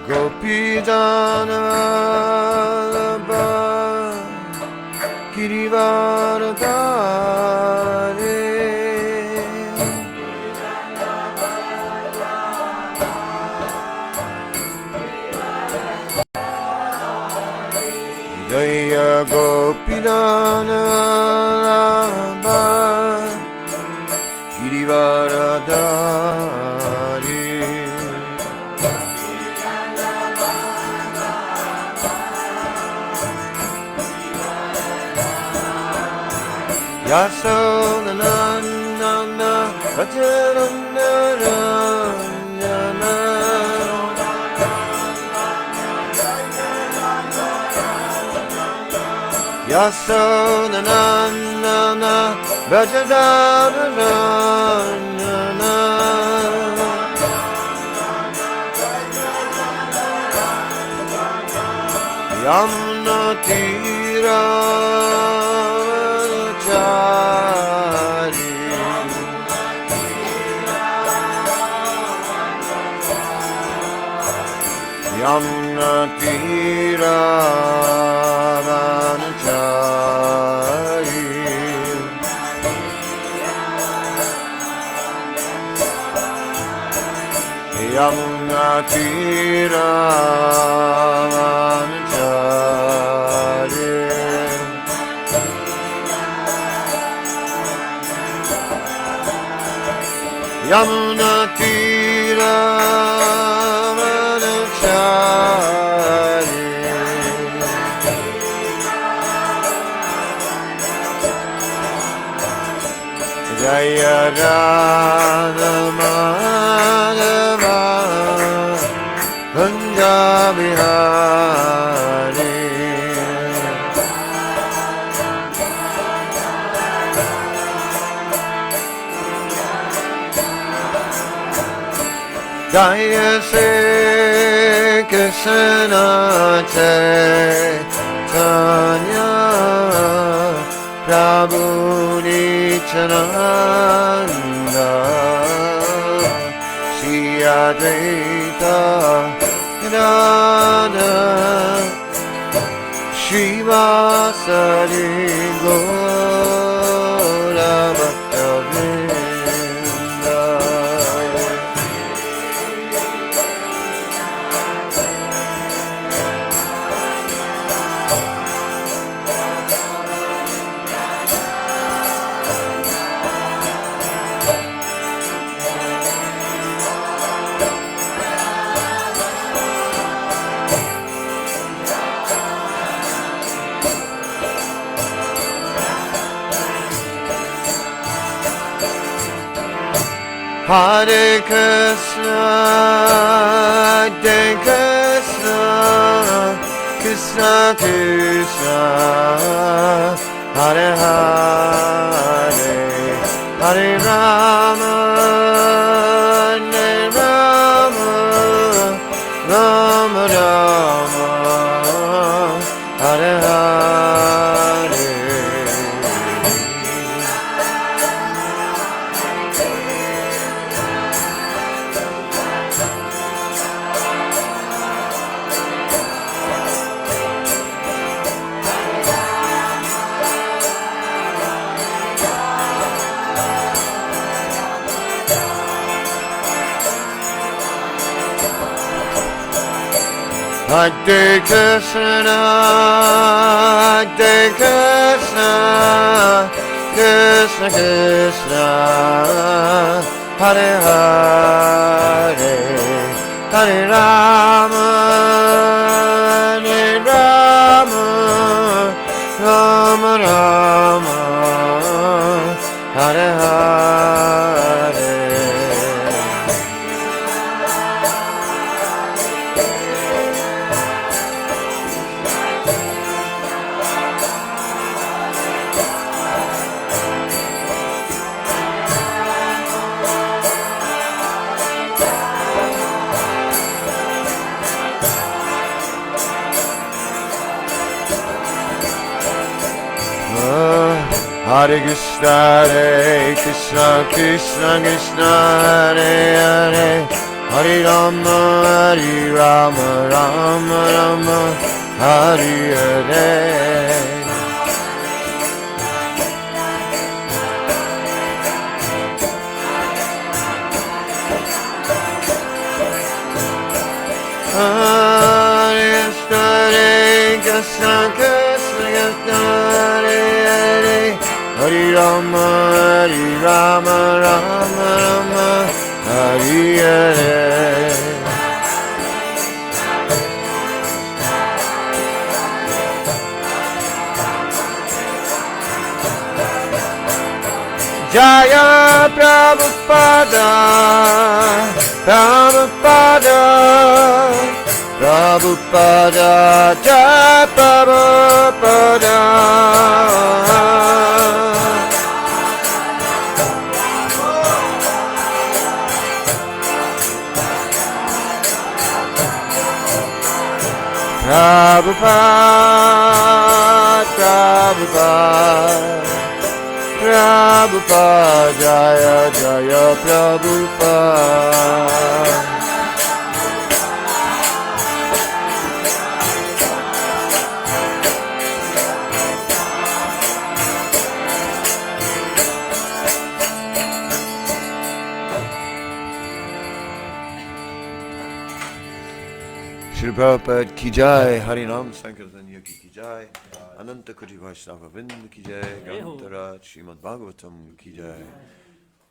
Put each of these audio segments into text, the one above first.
Gopijanalabha Girivaradhare Jaya Gopijanalabha Girivaradhare Yasodhanandana Vajaranaranyana Yasodhanandana Vajaranaranyana Yamuna Tira Yamuna Tira Vanachari Yamuna Tira Vanachari Yamuna Tira Jaya Radha Madhava Punjabi Hari Jaya Sri Krishna Chaitanya Prabhu Nityananda Shri Advaita Gadadhara Srivasadi Gaura Bhaktavrinda Hare Krishna, Hare Krishna, Krishna Krishna, Hare Hare, Hare Rama, Hare Rama, Rama Rama, Hare Hare. Hare Krishna, Hare Krishna, Krishna Krishna, Hare Hare, Hare Rama, Hare Rama, Rama Rama, Hare Hare. Hare Krishna, Hare Krishna, Krishna Krishna, Hare Hare, Hare Rama, Hare Rama, Rama Rama, Hare Hare. Hare Krishna, Krishna Krishna, Hare Hare. Hare Rama, Hare Rama, Rama Rama, Hare Hare. Jaya Prabhupada, Prabhupada, Prabhupada, Jaya Prabhupada. Prabhupada, Prabhupada, Prabhupada, Jaya Jaya Prabhupada. Shri Prabhupada ki jai, Harinam Sankirtan ki jai, Ananta Koti Vaishnava Vrind ki jai, Gantara Srimad Bhagavatam ki jai.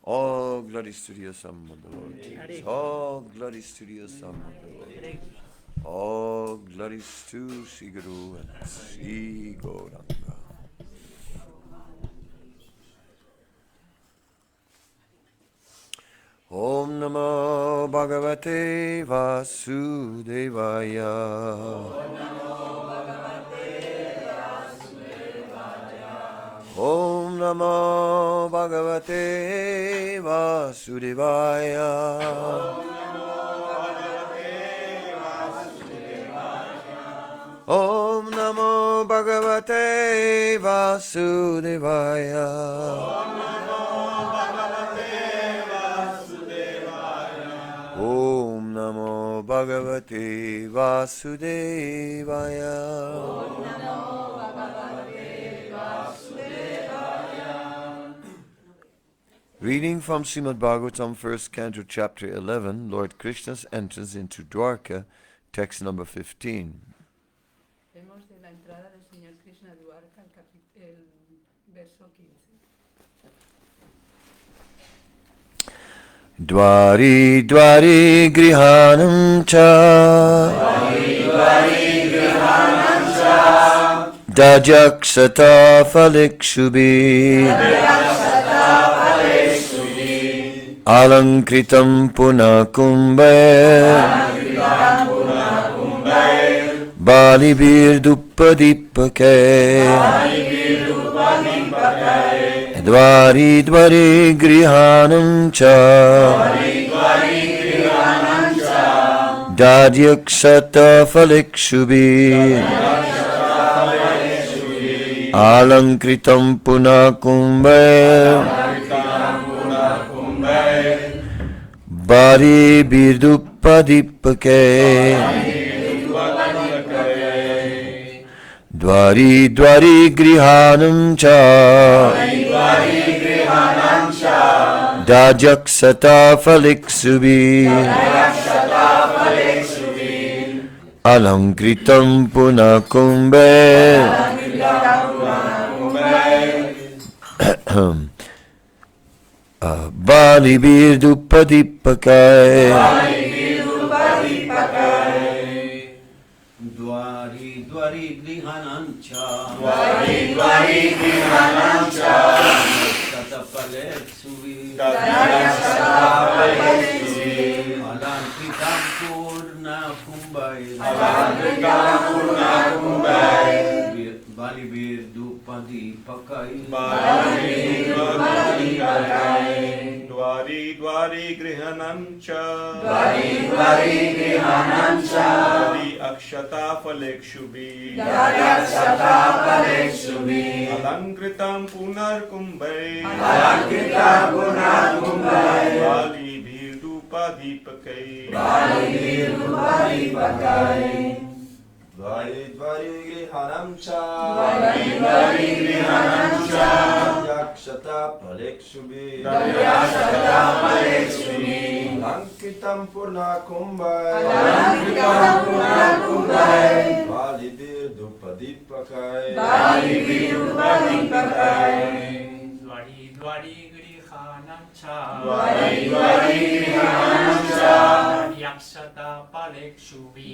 All glories to the Assam of the Lord Jesus. All glories to the Assam of the Lord. All glories to Sri Guru and Sri Gauranga. Om Namo Bhagavate Vasudevaya. Om Namo Bhagavate Vasudevaya. Om Namo Bhagavate Vasudevaya. Om Namo Bhagavate Vasudevaya. Reading from Srimad Bhagavatam, first canto, chapter 11, Lord Krishna's entrance into Dwarka, text number 15. Vemos de la entrada del Señor Krishna a Dwarka, el verso 15. Dwari Dwari Grihanam Cha Dajaksata Falikshubi Alankritam Punakumbe Balibir Duppadipake Dwari Dwari Grihanam Cha Dadyaksata Falikshubi Alankritam Punakumbe Bari Birdupadipake Dwari Dwari Grihanam Cha Dajaksata Faliksubi Alankritam Punakumbe Balibir Dupadipakai Dwari Dwari Grihanancha Tatapale Suvi Alankitam Purna Kumbai Balibir Dupadipakai Dwari Dwari Grihanancha Dwari Akshata Falekshubhi Alankritam Punar Kumbai Bali Bhirdu Dupadipakai. Dvari dvari grihanam cha Yakshata palekshubhi Lankitam purna kumbhai Valibir dupadipakai Dvari dvari grihanam cha Yaksata palekshubhi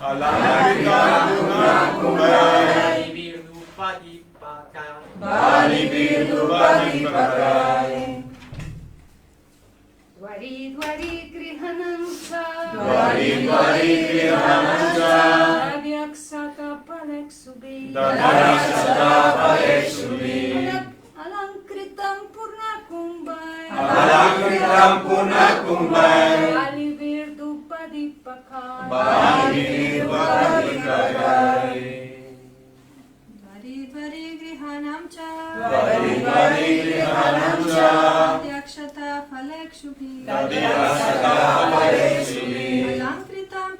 Alankritam purna kumbhai Valibir dupadipakai Dvari dvari grihanam cha Dadyaksata palekshubhi Alankritam purnakumbai Valibir dupadipakai Dvari dvari grihanam cha Dadyakshata palekshubhi Alankritam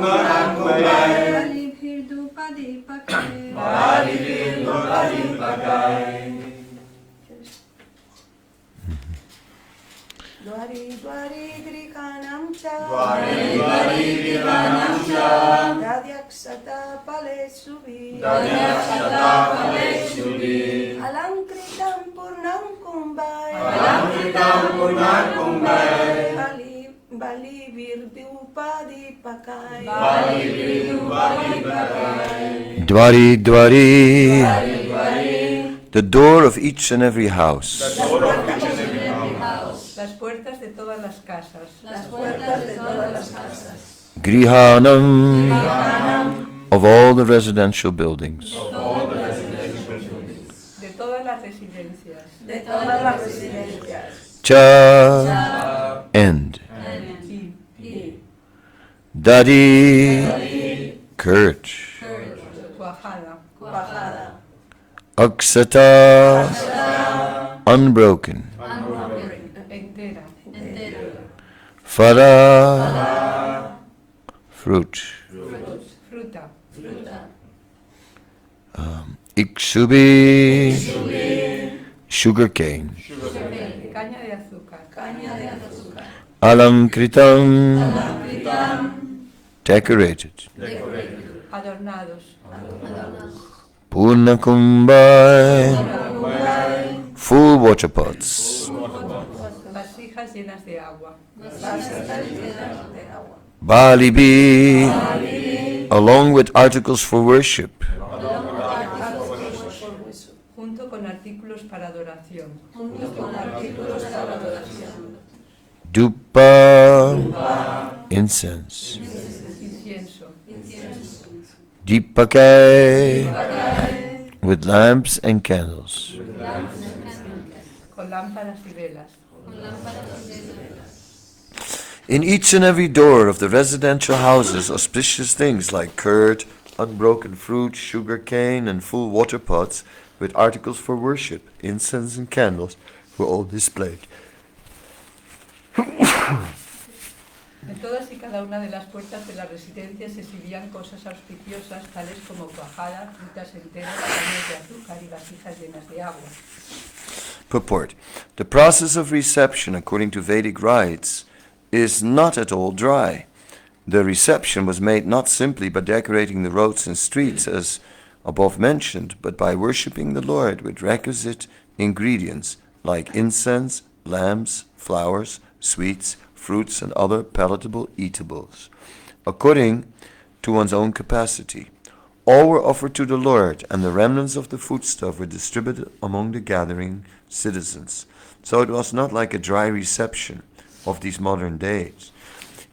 purnakumbai Valibir dupadipakai Dvari dvari grihanam cha Dadyaksata palekshubhi Alankritam purnam kumbai Valibir dupadipakai Dvari Dvari, the door of each and every house. Las puertas de todas las casas. Grihanam, of all the residential buildings. De todas las residencias. Cha, end. Dadi, courage. Cuajada. Aksata, unbroken. Entera. Fara, fruit. Fruta. Iksubi, sugar cane. Caña de azúcar. Alankritam, decorated. Adornados. Purnakumbai, full water pots. Vasijas llenas de agua. Balibi, along with articles for worship. Junto con artículos para adoración. Dupa, incense. Incienso. Deepakai, with lamps and candles. Con lámparas y velas. In each and every door of the residential houses, auspicious things like curd, unbroken fruit, sugar cane, and full water pots with articles for worship, incense and candles were all displayed. En todas y cada una de las puertas de las residencias se exhibían cosas auspiciosas tales como cuajada, frutas enteras, cañas de azúcar y vasijas llenas de agua. Purport. The process of reception, according to Vedic rites, is not at all dry. The reception was made not simply by decorating the roads and streets as above mentioned, but by worshipping the Lord with requisite ingredients like incense, lamps, flowers, sweets, fruits, and other palatable eatables, according to one's own capacity. All were offered to the Lord, and the remnants of the foodstuff were distributed among the gathering citizens. So it was not like a dry reception of these modern days.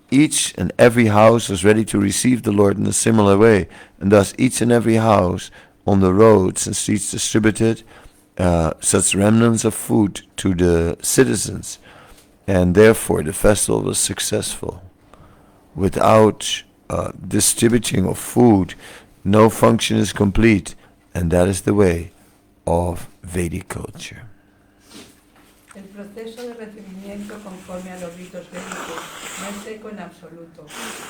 Each and every house was ready to receive the Lord in a similar way, and thus each and every house on the roads and streets distributed such remnants of food to the citizens, and therefore the festival was successful. Without distributing of food, no function is complete, and that is the way of Vedic culture. El proceso de recibimiento conforme a los ritos védicos no es seco en absoluto.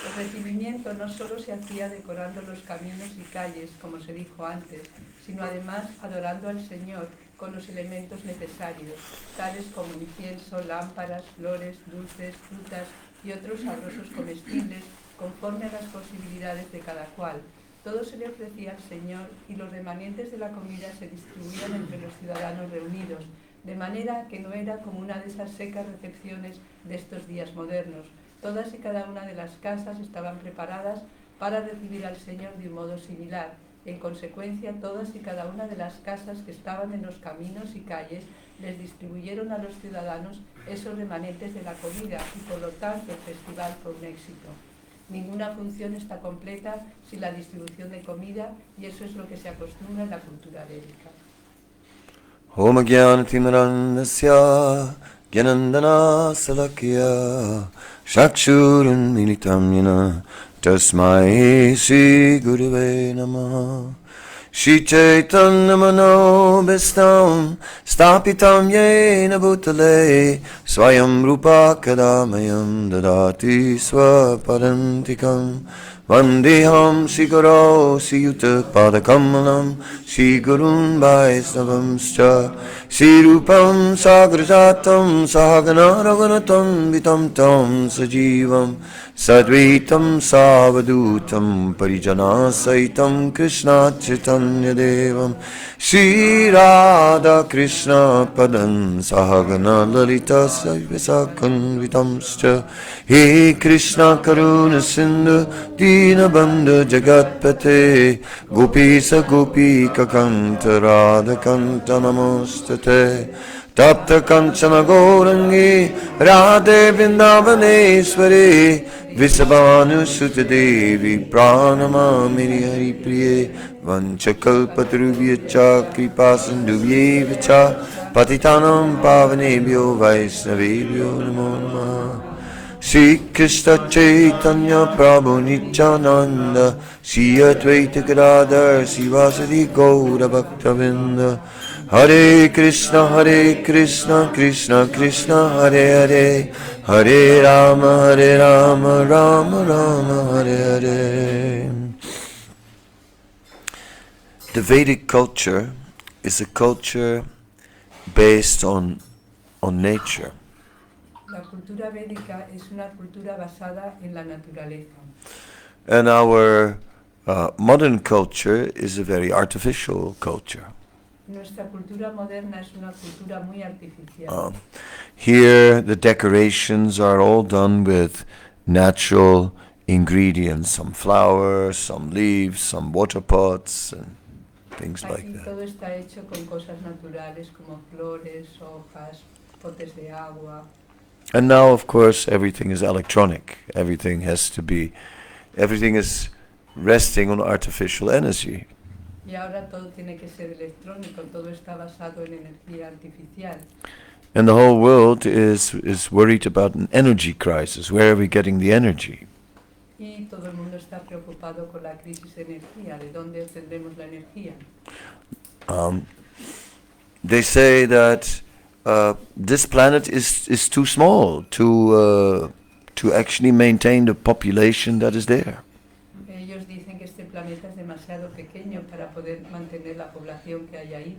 El recibimiento no solo se hacía decorando los caminos y calles, como se dijo antes, sino además adorando al Señor con los elementos necesarios, tales como incienso, lámparas, flores, dulces, frutas y otros sabrosos comestibles, conforme a las posibilidades de cada cual. Todo se le ofrecía al Señor y los remanentes de la comida se distribuían entre los ciudadanos reunidos, de manera que no era como una de esas secas recepciones de estos días modernos. Todas y cada una de las casas estaban preparadas para recibir al Señor de un modo similar. En consecuencia, todas y cada una de las casas que estaban en los caminos y calles les distribuyeron a los ciudadanos esos remanentes de la comida y por lo tanto el festival fue un éxito. Ninguna función está completa sin la distribución de comida y eso es lo que se acostumbra en la cultura védica. Om Jnana-timirandasya Gyanandana Salakya Shakshurun Militam Yena Tasmai Sri Gurave Namaha Shri Chaitanya Manobhistam Stapitam Yena Bhutale Swayam Rupa Kadamayam Dadati Swapadantikam Vandeham Shri Guru Shri Yuta Padakamalam Shri Gurun Vaisnavamscha Shri Rupam Sagrajatam Sahagana Raghunatam Vitam Tam Sajivam Sadvaitam Savadutam Parijana Saitam Krishna Chaitanya Devam Shri Radha Krishna Padan Sahagana Lalita Savisakan Vitamscha He Krishna Karuna Sindhu Dina Bandha Jagatpate Gopisa Gopika Kanta Radha Kanta Namastate Tapta Kanchana Gaurangi Radhe Vrindavaneshwari Visabhanu Sutta Devi Pranamamini Hari Priye Vanchakalpatarubhyacha Kripasindubhyevacha Patitanam Pavanebhyo Vaisnavebhyo Namo Namaha Shri Krishna Chaitanya Prabhu Nityananda Shri Advaita Gadadhar Sivasadi Gaura Bhaktavinda Hare Krishna Krishna Krishna Hare Hare Hare Rama Rama Rama Hare Hare. The Vedic culture is a culture based on nature. La cultura védica es una cultura basada en la naturaleza. And our modern culture is a very artificial culture. Nuestra cultura moderna es una cultura muy artificial. Here the decorations are all done with natural ingredients, some flowers, some leaves, some water pots and things like Aquí that. todo está hecho con cosas naturales como flores, hojas, potes de agua. And now, of course, everything is electronic. Everything is resting on artificial energy. Y ahora todo tiene que ser electrónico, todo está basado en energía artificial. And the whole world is worried about an energy crisis. Where are we getting the energy? Y todo el mundo está preocupado con la crisis de energía, ¿de dónde obtendremos la energía? They say that this planet is too small to actually maintain the population that is there. Ellos dicen que este planeta es demasiado pequeño para poder mantener la población que hay ahí.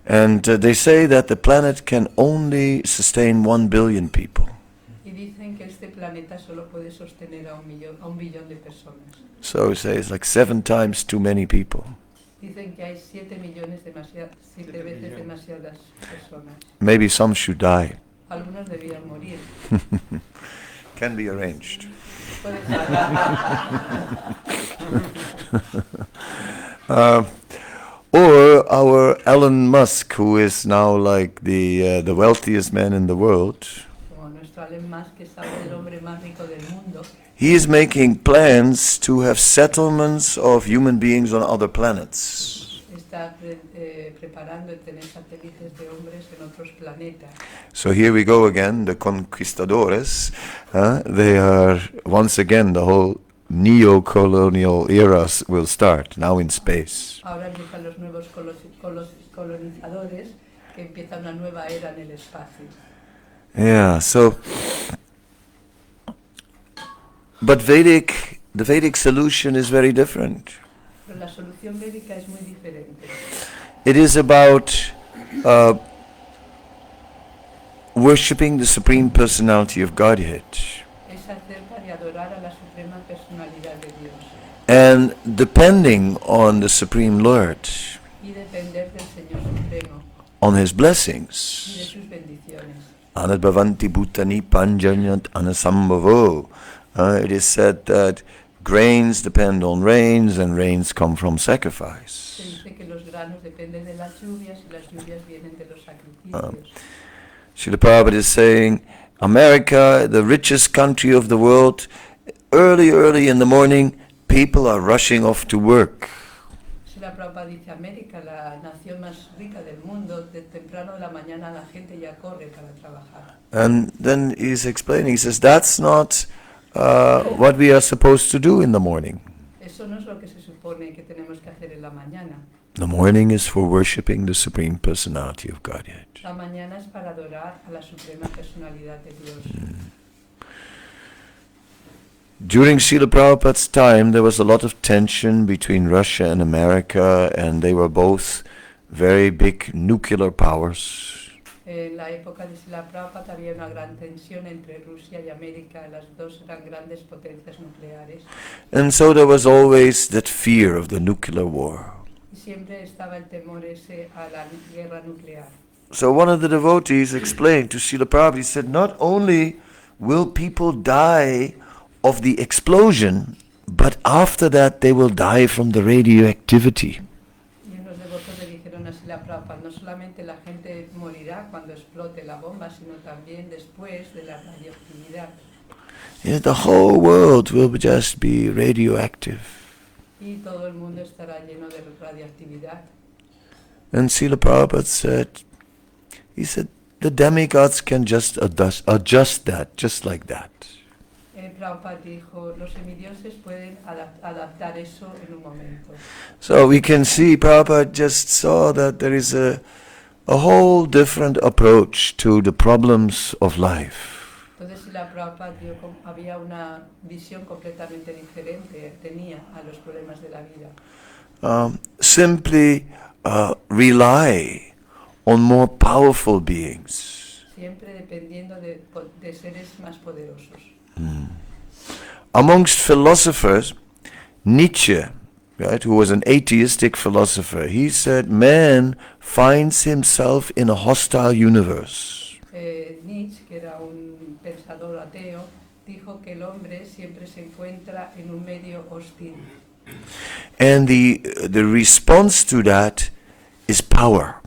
And they say that the planet can only sustain 1 billion people. Y dicen que este planeta solo puede sostener a un billón de personas. So say it's like 7 times too many people. Dicen que hay 7 veces demasiadas personas. Maybe some should die. Algunos debían morir. Can be arranged. Puede ser. Or our Elon Musk, who is now like the wealthiest man in the world, Como nuestro Elon Musk, que es el hombre más rico del mundo, he is making plans to have settlements of human beings on other planets. está preparando el tener satélites de hombres en otros planetas. So here we go again, the conquistadores. They are once again the whole neo-colonial eras will start, now in space. Ahora empiezan los nuevos colonizadores, que empieza una nueva era en el espacio. Yeah, so, but the Vedic solution is very different. Pero la solución védica es muy diferente. It is about worshipping the Supreme Personality of Godhead Es acerca de adorar a la suprema personalidad de Dios and depending on the Supreme Lord, y depender del Señor Supremo on His y de blessings. sus bendiciones. Anad bhavanti bhutani panjanyat anasambhavo. It is said that grains depend on rains and rains come from Se sacrifice. dice que los granos dependen de las lluvias y las lluvias vienen de los sacrificios. Srila Prabhupada is saying, America, the richest country of the world, early in the morning, people are rushing off to work. Srila Prabhupada dice, América, la nación más rica del mundo, de temprano de la mañana la gente ya corre para trabajar. And then he's explaining, he says, that's not what we are supposed to do in the morning. Eso no es lo que se supone que tenemos que hacer en la mañana. The morning is for worshipping the Supreme Personality of Godhead. La mañana es para adorar a la suprema personalidad de Dios. During Srila Prabhupada's time, there was a lot of tension between Russia and America, and they were both very big nuclear powers. En la época de Srila Prabhupada había una gran tensión entre Rusia y América, las dos eran grandes potencias nucleares. And so there was always that fear of the nuclear war. Y siempre estaba el temor ese a la guerra nuclear. So one of the devotees explained to Srila Prabhupada, he said, not only will people die of the explosion, but after that they will die from the radioactivity. Y unos devotos le dijeron a Srila Prabhupada, no solamente la gente morirá cuando explote la bomba, sino también después de la radioactividad. Yeah, the whole world will just be radioactive. Y todo el mundo estará lleno de radioactividad. And Srila Prabhupada said, he said, the demigods can just adjust that, just like that. Prabhupada dijo, los semidioses pueden adaptar eso en un momento. So we can see Prabhupada just saw that there is a whole different approach to the problems of life. Entonces la Prabhupada había una visión completamente diferente, tenía a los problemas de la vida. Simply rely on more powerful beings. Siempre dependiendo de seres más poderosos. Amongst philosophers, Nietzsche, right, who was an atheistic philosopher, he said man finds himself in a hostile universe. Nietzsche, que era un pensador ateo, dijo que el hombre siempre se encuentra en un medio hostil. And the response to that is power.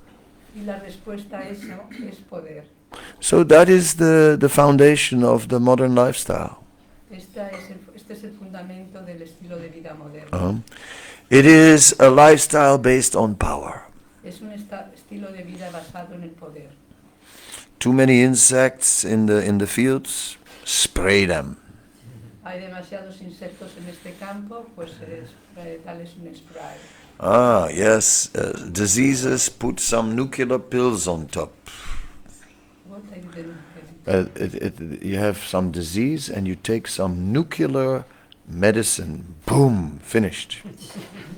Y la respuesta a eso es poder. So that is the foundation of the modern lifestyle. Este es el fundamento del estilo de vida moderno. It is a lifestyle based on power. Es un estilo de vida basado en el poder. Too many insects in the fields, spray them. Hay demasiados insectos en este campo, pues darles un spray. Ah, yes, diseases, put some nuclear pills on top. What I didn't You have some disease and you take some nuclear medicine, boom, finished.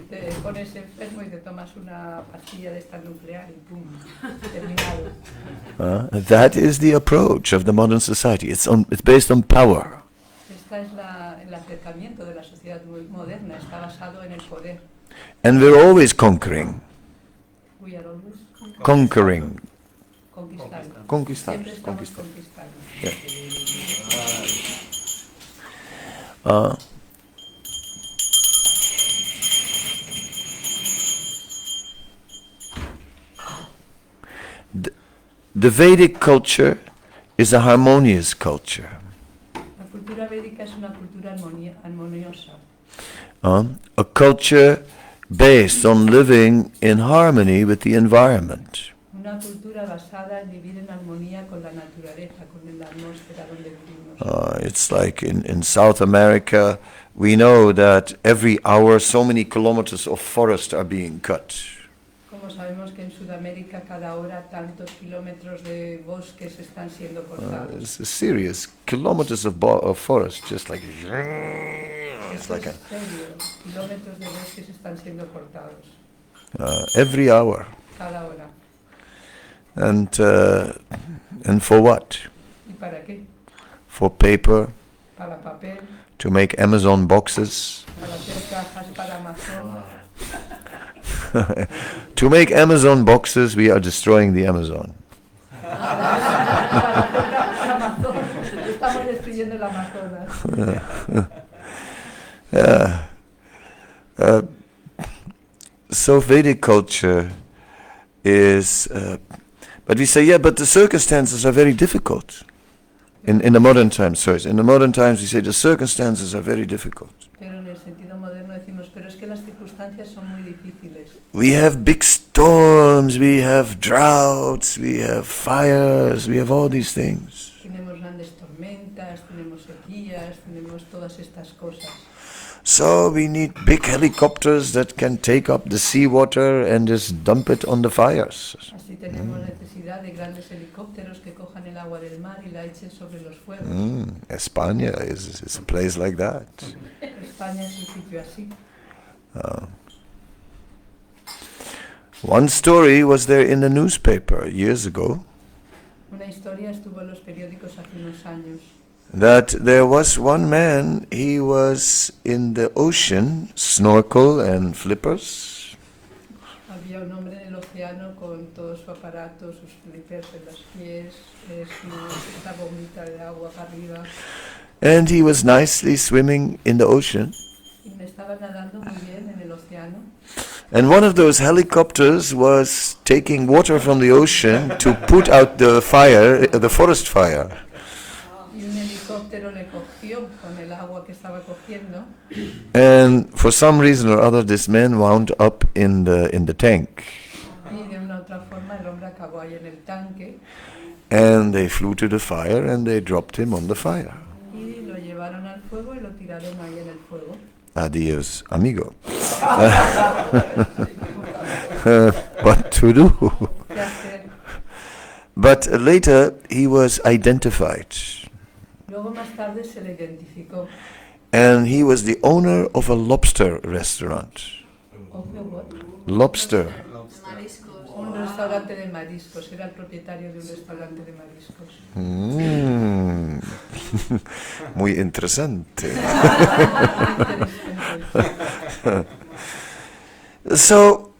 Te pones enfermo y te tomas una pastilla de esta nuclear y pum, terminado. That is the approach of the modern society. It's based on power. Este es el acercamiento de la sociedad moderna, está basado en el poder. And we're always conquering. We are always Conquering. conquistando. Conquistar. Siempre estamos conquistando. Yeah. The Vedic culture is a harmonious culture. La cultura védica es una cultura armoniosa. A culture based on living in harmony with the environment. Una cultura basada en vivir en armonía con la naturaleza, con la atmósfera donde vivimos. It's like in South America, we know that every hour so many kilometers of forest are being cut. Como sabemos que en Sudamérica cada hora tantos kilómetros de bosques están siendo cortados. It's serious. Kilometers of forest, just like... It's like Es serio, kilómetros de bosques están siendo cortados. every hour. Cada hora. And for what? ¿Y para qué? For paper, Para papel, to make Amazon boxes. para hacer cajas para Amazon. To make Amazon boxes, we are destroying the Amazon. Estamos destruyendo el Amazonas. So Vedic culture is... but we say, yeah, but the circumstances are very difficult. In the modern times, sorry. In the modern times, we say the circumstances are very difficult. Pero en el sentido moderno decimos, pero es que las circunstancias son muy difíciles. We have big storms, we have droughts, we have fires, we have all these things. Tenemos grandes tormentas, tenemos sequías, tenemos todas estas cosas. So we need big helicopters that can take up the seawater and just dump it on the fires. Así tenemos necesidad de grandes helicópteros que cojan el agua del mar y la echen sobre los fuegos. España is a place like that. España es un sitio así. One story was there in the newspaper years ago, Una historia estuvo en los periódicos hace unos años. that there was one man, he was in the ocean, snorkel and flippers, Había un hombre en el océano con todo su aparato, sus flippers en los pies, esta bombita de agua para arriba. and he was nicely swimming in the ocean. Y me estaba nadando muy bien en el océano. And one of those helicopters was taking water from the ocean to put out the fire, the forest fire. Y un helicóptero le cogió con el agua que estaba cogiendo. And for some reason or other, this man wound up in the tank. Y de una otra forma el hombre acabó ahí en el tanque. And they flew to the fire and they dropped him on the fire. Y lo llevaron al fuego y lo tiraron ahí en el fuego. Adios, amigo. What to do? ¿Qué hacer? But later he was identified. Luego más tarde se le identificó. And he was the owner of a lobster restaurant. Lobster. Un restaurante de mariscos. Era el propietario de un restaurante de mariscos. Muy interesante. So,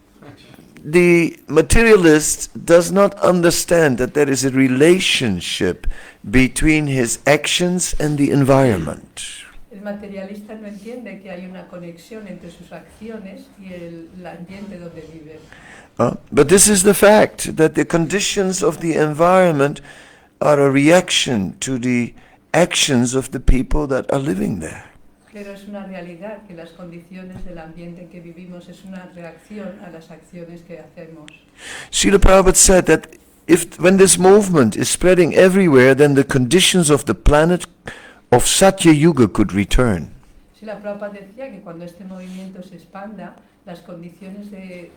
the materialist does not understand that there is a relationship between his actions and the environment. El materialista no entiende que hay una conexión entre sus acciones y el ambiente donde vive. But this is the fact, that the conditions of the environment are a reaction to the actions of the people that are living there. Pero es una realidad que las condiciones del ambiente en que vivimos es una reacción a las acciones que hacemos. Srila Prabhupada said that when this movement is spreading everywhere, then the conditions of the planet of Satya Yuga could return. Srila Prabhupada decía que cuando este movimiento se expanda, las condiciones de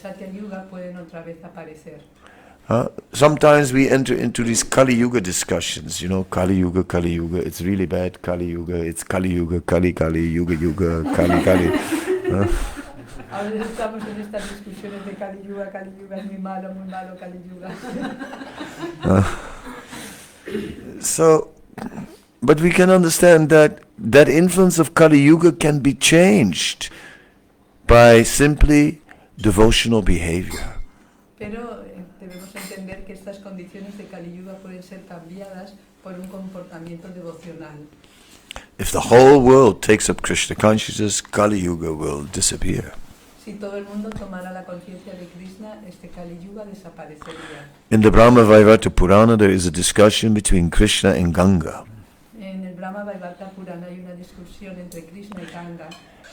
Satya Yuga pueden otra vez aparecer. Sometimes we enter into these Kali Yuga discussions, Kali Yuga, it's really bad, Kali Yuga, it's Kali Yuga, Kali, Yuga, Kali. A veces estamos en estas discusiones de Kali Yuga es muy malo, Kali Yuga. So, but we can understand that influence of Kali Yuga can be changed by simply devotional behavior. Pero debemos entender que estas condiciones de Kali Yuga pueden ser cambiadas por un comportamiento devocional. If the whole world takes up Krishna consciousness, Kali Yuga will disappear. Si todo el mundo tomara la conciencia de Krishna, este Kali Yuga desaparecería. In the Brahma Vaivarta Purana, there is a discussion between Krishna and Ganga. En el Brahma Vaivarta Purana hay una discusión entre Krishna y Ganga.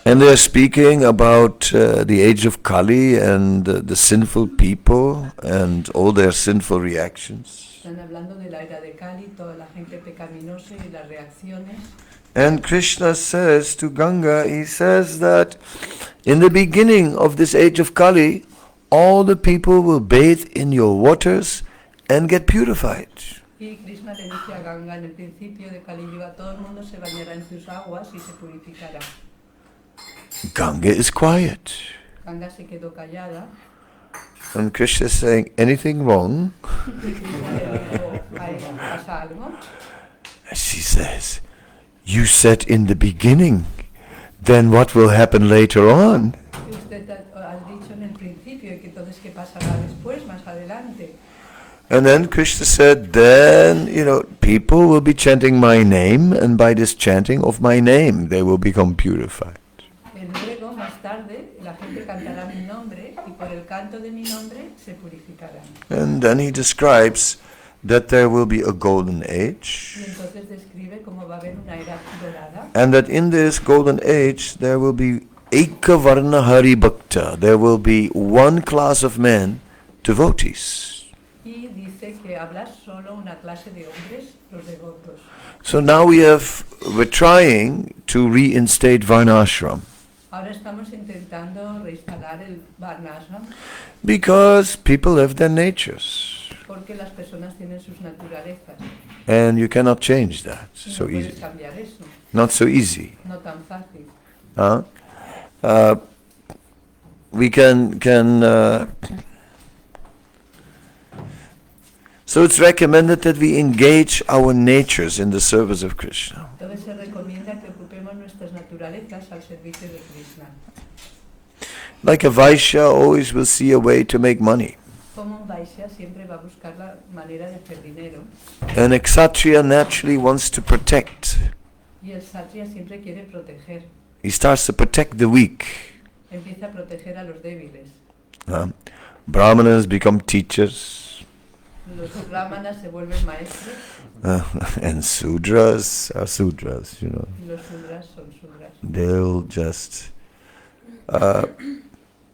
And they are speaking about the age of Kali and the sinful people and all their sinful reactions. Están hablando de la era de Kali, toda la gente pecaminosa y las reacciones. And Krishna says to Ganga, he says that in the beginning of this age of Kali, all the people will bathe in your waters and get purified. Y Krishna le dice a Ganga, en el principio de Kali Yuga, todo el mundo se bañará en tus aguas y se purificará. Ganga is quiet. Ganga se quedó callada. And Krishna is saying, anything wrong? Y Krishna le dijo, ¿pasa algo? And she says, you said in the beginning, then what will happen later on? Y usted ha dicho en el principio, y que entonces qué pasará después, más adelante. And then Krishna said, then, people will be chanting my name, and by this chanting of my name, they will become purified. Y luego, más tarde, la gente cantará mi nombre, y por el canto de mi nombre se purificarán. And then he describes that there will be a golden age, Y entonces describe cómo va a haber una era dorada, and that in this golden age, there will be Ekavarna Hari Bhakta. There will be one class of men, devotees. y dice que habla solo una clase de hombres, los devotos. So now we're trying to reinstate Varnashram, Ahora estamos intentando reinstalar el Varnashram because people have their natures, porque las personas tienen sus naturalezas. and you cannot change that Y no so puedes easy. cambiar eso, Not so easy. no tan fácil. We can so it's recommended that we engage our natures in the service of Krishna. Entonces se recomienda que ocupemos nuestras naturalezas al servicio de Krishna. Like a Vaishya always will see a way to make money. Como un Vaishya siempre va a buscar la manera de hacer dinero, And a Kshatriya naturally wants to protect. y el Kshatriya siempre quiere proteger. He starts to protect the weak. Empieza a proteger a los débiles. Brahmanas become teachers. Los brahmanas se vuelven maestros And Sudras are Sudras, y los sudras son sudras. They'll just...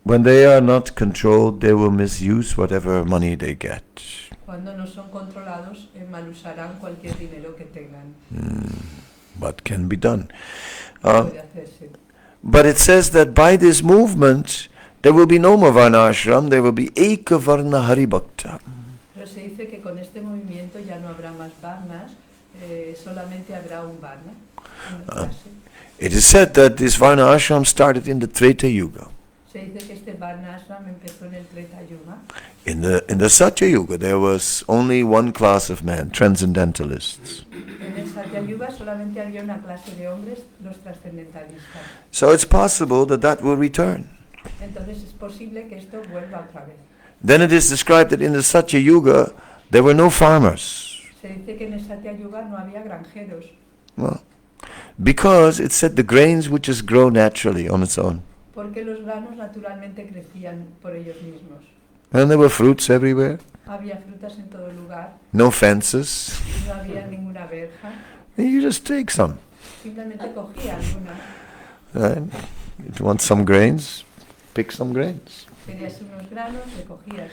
when they are not controlled, they will misuse whatever money they get. Cuando no son controlados, mal usarán cualquier dinero que tengan. What can be done? Puede hacerse. But it says that by this movement, there will be no more Varnashram, there will be Ekavarna Hari Bhakta. Pero se dice que con este movimiento ya no habrá más varnas, solamente habrá un varna. Una clase. It is said that this Varna ashram started in the Treta Yuga. Se dice que este varna ashram empezó en el Treta Yuga. In the Satya Yuga, there was only one class of men, transcendentalists. En el Satya Yuga solamente había una clase de hombres, los trascendentalistas. So it's possible that that will return. Entonces es posible que esto vuelva otra vez. Then it is described that in the Satya Yuga, there were no farmers. Se dice que en el Satya Yuga no había granjeros, Well, because it said the grains would just grow naturally on its own. porque los granos naturalmente crecían por ellos mismos. And there were fruits everywhere, Había frutas en todo lugar, no fences. no había ninguna verja, And you just take some. simplemente cogía alguna. Right? You want some grains, pick some grains. Querías unos granos, le cogías.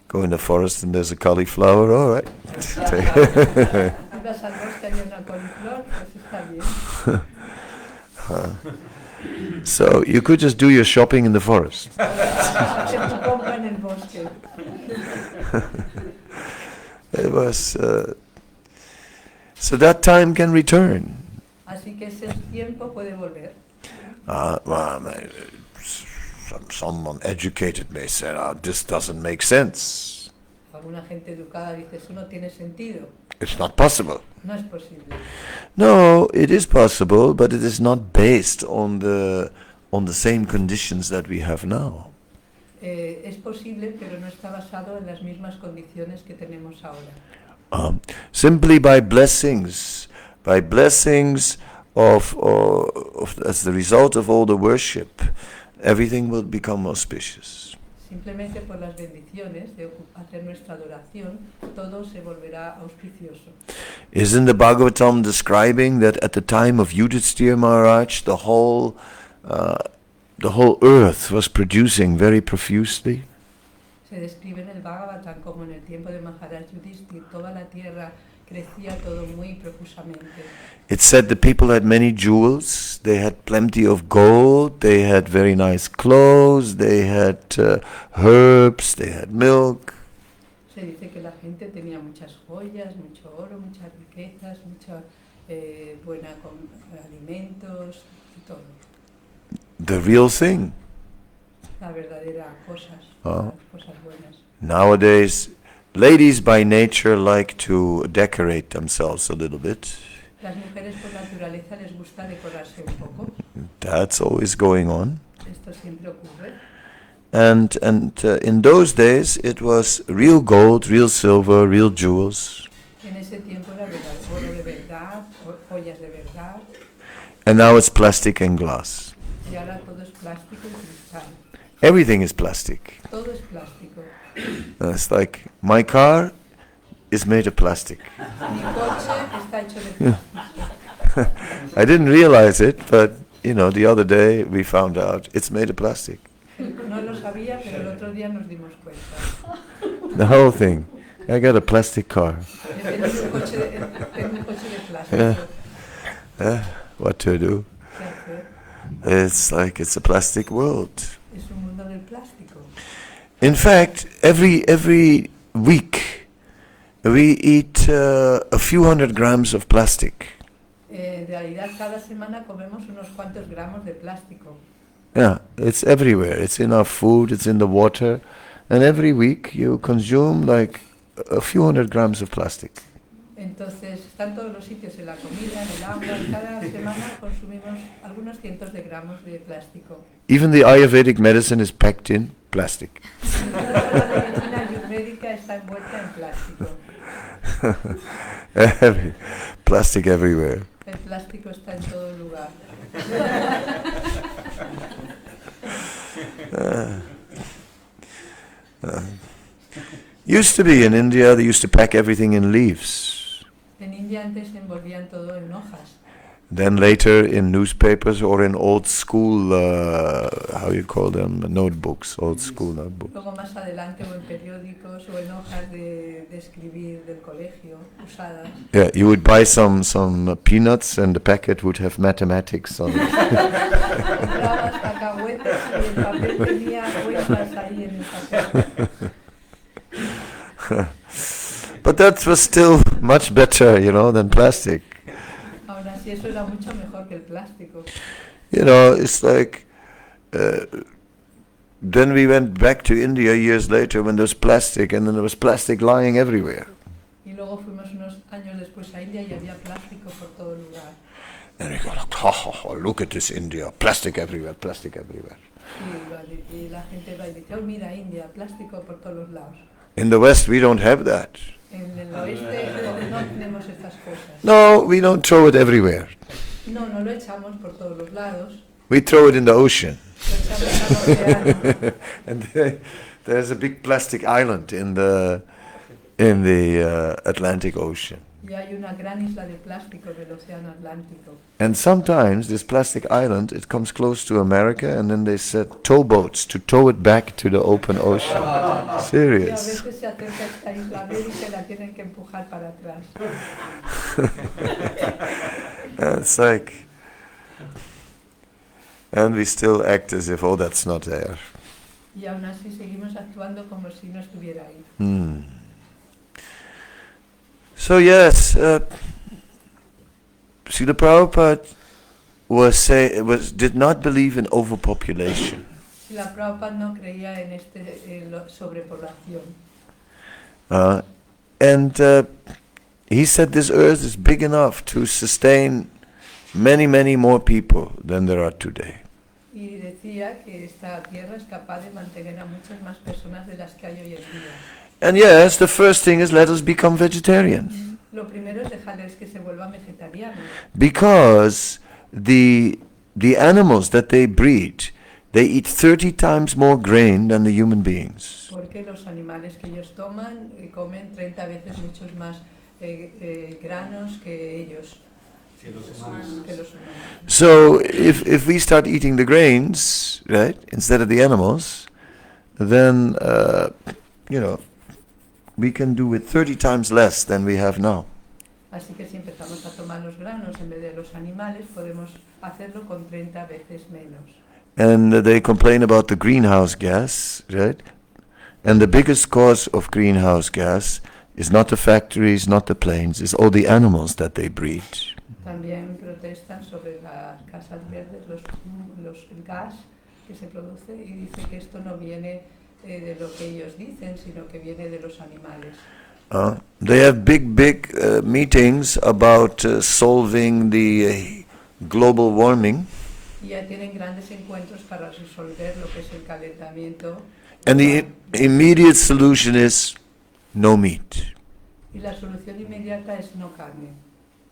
Go in the forest and there's a cauliflower, all right. Ibas al bosque, había una coliflor, pues está bien. So you could just do your shopping in the forest. Hacer tu compra en el bosque. It was so that time can return. Así que ese tiempo puede volver. Someone educated may say, this doesn't make sense. Alguna gente educada dice, eso no tiene sentido. It's not possible. No es posible. No, it is possible, but it is not based on the same conditions that we have now. Es posible, pero no está basado en las mismas condiciones que tenemos ahora. Simply by blessings of as the result of all the worship, everything will become auspicious. Simplemente por las bendiciones de hacer nuestra adoración, todo se volverá auspicioso. Isn't the Bhagavatam describing that at the time of Yudhisthira Maharaj, the whole earth was producing very profusely? Se describe en el Bhagavatam como en el tiempo de Maharaj Yudhishthira toda la tierra crecía todo muy profusamente. It said the people had many jewels, they had plenty of gold, they had very nice clothes, they had herbs, they had milk. Se dice que la gente tenía muchas joyas, mucho oro, muchas riquezas, mucha alimentos y todo. The real thing. La verdadera cosas, Oh. las cosas buenas. Nowadays, ladies by nature like to decorate themselves a little bit. Las mujeres por naturaleza les gusta decorarse un poco. That's always going on. Esto siempre ocurre. And in those days, it was real gold, real silver, real jewels. En ese tiempo era verdad, oro de verdad, joyas de verdad, And now it's plastic and glass. y ahora todo es plástico y cristal. Everything is plastic. Todo es plástico. It's like, my car is made of plastic. Mi coche está hecho de plástico. I didn't realize it, but, the other day we found out it's made of plastic. No lo sabía, pero el otro día nos dimos cuenta. The whole thing. I got a plastic car. Tengo un coche de plástico. What to do? ¿Qué hacer? It's like it's a plastic world. Es un mundo del plástico. In fact, every week we eat a few hundred grams of plastic. En realidad, cada semana comemos unos cuantos gramos de plástico. Yeah, it's everywhere. It's in our food, it's in the water. And every week you consume like a few hundred grams of plastic. Entonces, están todos los sitios, en la comida, en el agua, y cada semana consumimos algunos cientos de gramos de plástico. Even the Ayurvedic medicine is packed in plastic. La medicina ayurvédica está envuelta en plástico. Plastic everywhere. El plástico está en todo lugar. Used to be in India, they used to pack everything in leaves. En India antes envolvían todo en hojas. Then later in newspapers or in old school, how you call them, notebooks, old school notebooks. Luego más adelante o en periódicos o en hojas de escribir del colegio usadas. Yeah, you would buy some peanuts and the packet would have mathematics on it. Comprabas cacahuetes y el papel tenía cuentas ahí en el papel. But that was still much better, than plastic. Aún así eso era mucho mejor que el plástico. It's like, then we went back to India years later when there was plastic, and then there was plastic lying everywhere. Y luego fuimos unos años después a India y había plástico por todo lugar. And we go, look at this India, plastic everywhere, plastic everywhere. Y la gente va y dice, oh mira India, plástico por todos los lados. In the West we don't have that. En el oeste no tenemos estas cosas. No, we don't throw it everywhere. No lo echamos por todos los lados. We throw it in the ocean. Lo echamos al océano. And there's a big plastic island in the Atlantic Ocean. Y hay una gran isla de plástico del océano Atlántico. And sometimes this plastic island, it comes close to America, and then they set towboats to tow it back to the open ocean. Y a Serious. veces se acerca esta isla América y la tienen que empujar para atrás. It's like, and we still act as if, oh, that's not there. Y aún así seguimos actuando como si no estuviera ahí. So yes, Srila Prabhupada did not believe in overpopulation. Si la Prabhupada no creía en sobrepoblación. And he said this earth is big enough to sustain many, many more people than there are today. Y decía que esta tierra es capaz de mantener a muchas más personas de las que hay hoy en día. And yes, the first thing is let us become vegetarians. Lo primero es dejarles que se vuelvan vegetarianos. Because the animals that they breed they eat 30 times more grain than the human beings. Porque los animales que ellos toman comen 30 veces muchos más granos que ellos. Que los humanos. So if we start eating the grains, right, instead of the animals, then, we can do it 30 times less than we have now. Así que si empezamos a tomar los granos en vez de los animales, podemos hacerlo con 30 veces menos. And they complain about the greenhouse gas, right? And the biggest cause of greenhouse gas is not the factories, not the planes, it's all the animals that they breed. También protestan sobre las casas verdes, el gas que se produce, y dice que esto no viene de lo que ellos dicen, sino que viene de los animales. They have big meetings about solving the global warming. Y ya tienen grandes encuentros para resolver lo que es el calentamiento. And the immediate solution is no meat. Y la solución inmediata es no carne.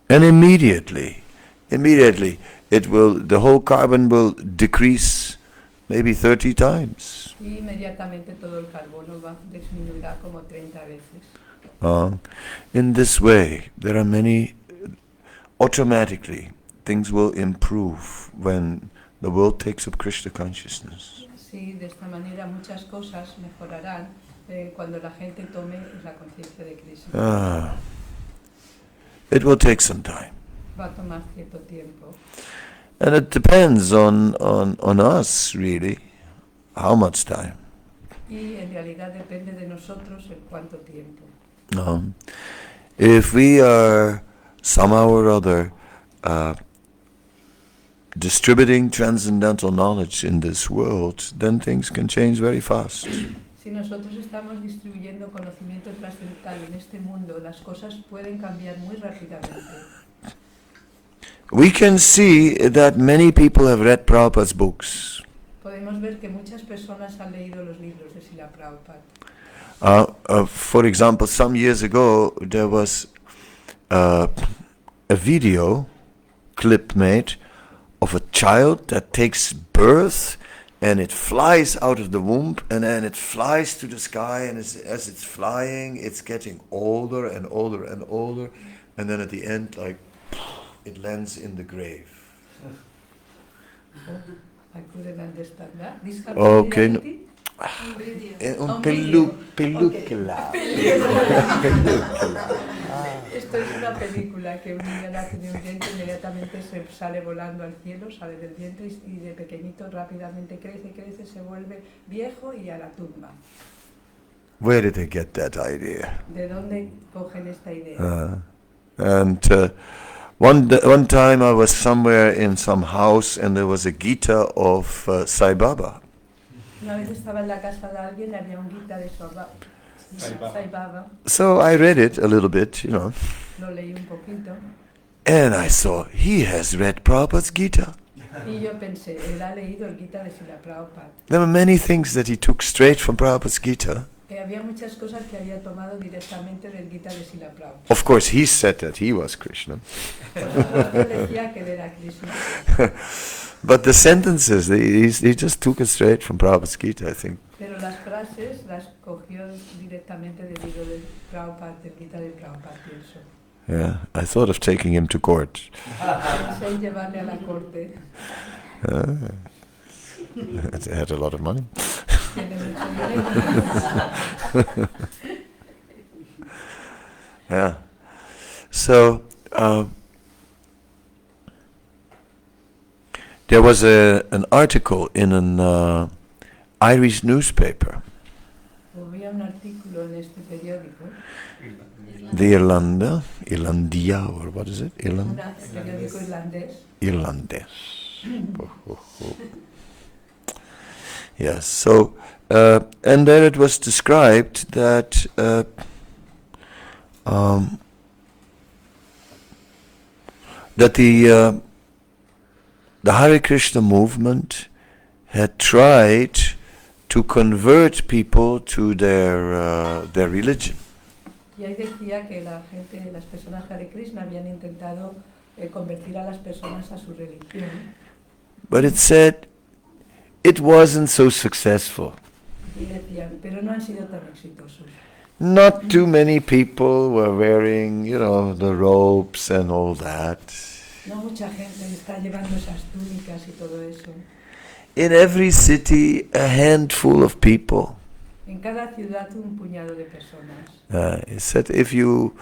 And immediately, the whole carbon will decrease maybe 30 times. Y inmediatamente todo el carbono disminuirá como 30 veces. In this way, there are automatically, things will improve when the world takes up Krishna consciousness. Sí, de esta manera muchas cosas mejorarán cuando la gente tome la conciencia de Krishna. It will take some time. Va a tomar cierto tiempo. And it depends on us, really, how much time. Y en realidad depende de nosotros el cuánto tiempo. If we are somehow or other distributing transcendental knowledge in this world, then things can change very fast. Si nosotros estamos distribuyendo conocimiento trascendental en este mundo, las cosas pueden cambiar muy rápidamente. We can see that many people have read Prabhupada's books. Podemos ver que muchas personas han leído los libros de Srila Prabhupada. For example, some years ago, there was a video clip made of a child that takes birth and it flies out of the womb and then it flies to the sky, and as it's flying, it's getting older and older and older, and then at the end, it lands in the grave. I couldn't understand that. This Okay. Un película. Esto es una película que un niño nace de un vientre, inmediatamente se sale volando al cielo, sale del vientre y de pequeñito rápidamente crece, se vuelve viejo y a la tumba. Where did they get that idea? ¿De dónde cogen esta idea? One time I was somewhere in some house and there was a Gita of Sai Baba. Una vez estaba en la casa de alguien y había un Gita de Sai Baba. So I read it a little bit, Lo leí un poquito. and I saw he has read Prabhupada's Gita. Y yo pensé, él ha leído el Gita de Srila Prabhupada. There were many things that he took straight from Prabhupada's Gita. Había muchas cosas que había tomado directamente del Gita de Srila Prabhupada. Of course, he said that he was Krishna. Él decía que él era Krishna. But the sentences, he just took it straight from Prabhupada's Gita, I think. Pero las frases las cogió directamente del libro de Prabhupada, del Gita de Prabhupada, pienso. Yeah, I thought of taking him to court. Pensé en llevarle a la corte. They had a lot of money. Tiene mucho dinero. Yeah. So, there was an article in an Irish newspaper, Había un artículo en este periódico, the Irlandia, or what is it? un periódico irlandés. Irlandés. Yes, so, and there it was described that that the Hare Krishna movement had tried to convert people to their religion. Y ahí decía que la gente, las personas Hare Krishna habían intentado convertir a las personas a su religión. But it said it wasn't so successful. Y decían, pero no han sido tan exitosos. Not too many people were wearing, the robes and all that. No mucha gente está llevando esas túnicas y todo eso. In every city, a handful of people. En cada ciudad un puñado de personas. He said if you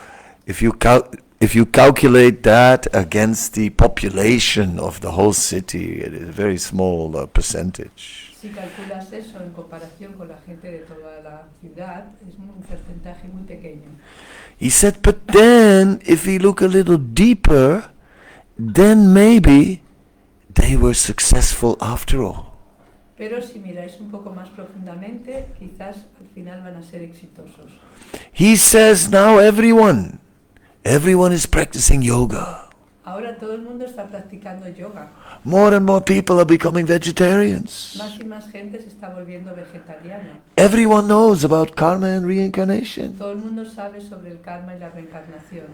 calculate that against the population of the whole city, it is a very small percentage. Si calculas eso en comparación con la gente de toda la ciudad, es un porcentaje muy pequeño. He said, but then, if we look a little deeper, then maybe they were successful after all. Pero si miráis un poco más profundamente, quizás al final van a ser exitosos. He says now everyone is practicing yoga. Ahora todo el mundo está practicando yoga. More and more people are becoming vegetarians. Más y más gente se está volviendo vegetariana. Everyone knows about karma and reincarnation. Todo el mundo sabe sobre el karma y la reencarnación.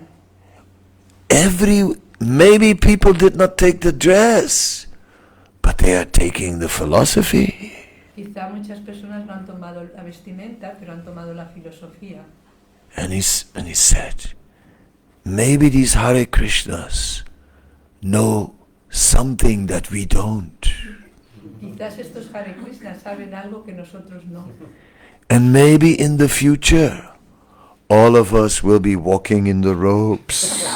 Maybe people did not take the dress, but they are taking the philosophy. Quizá muchas personas no han tomado la vestimenta, pero han tomado la filosofía. And he said, maybe these Hare Krishnas know something that we don't. Quizás estos Hare Krishnas saben algo que nosotros no. And maybe in the future, all of us will be walking in the robes.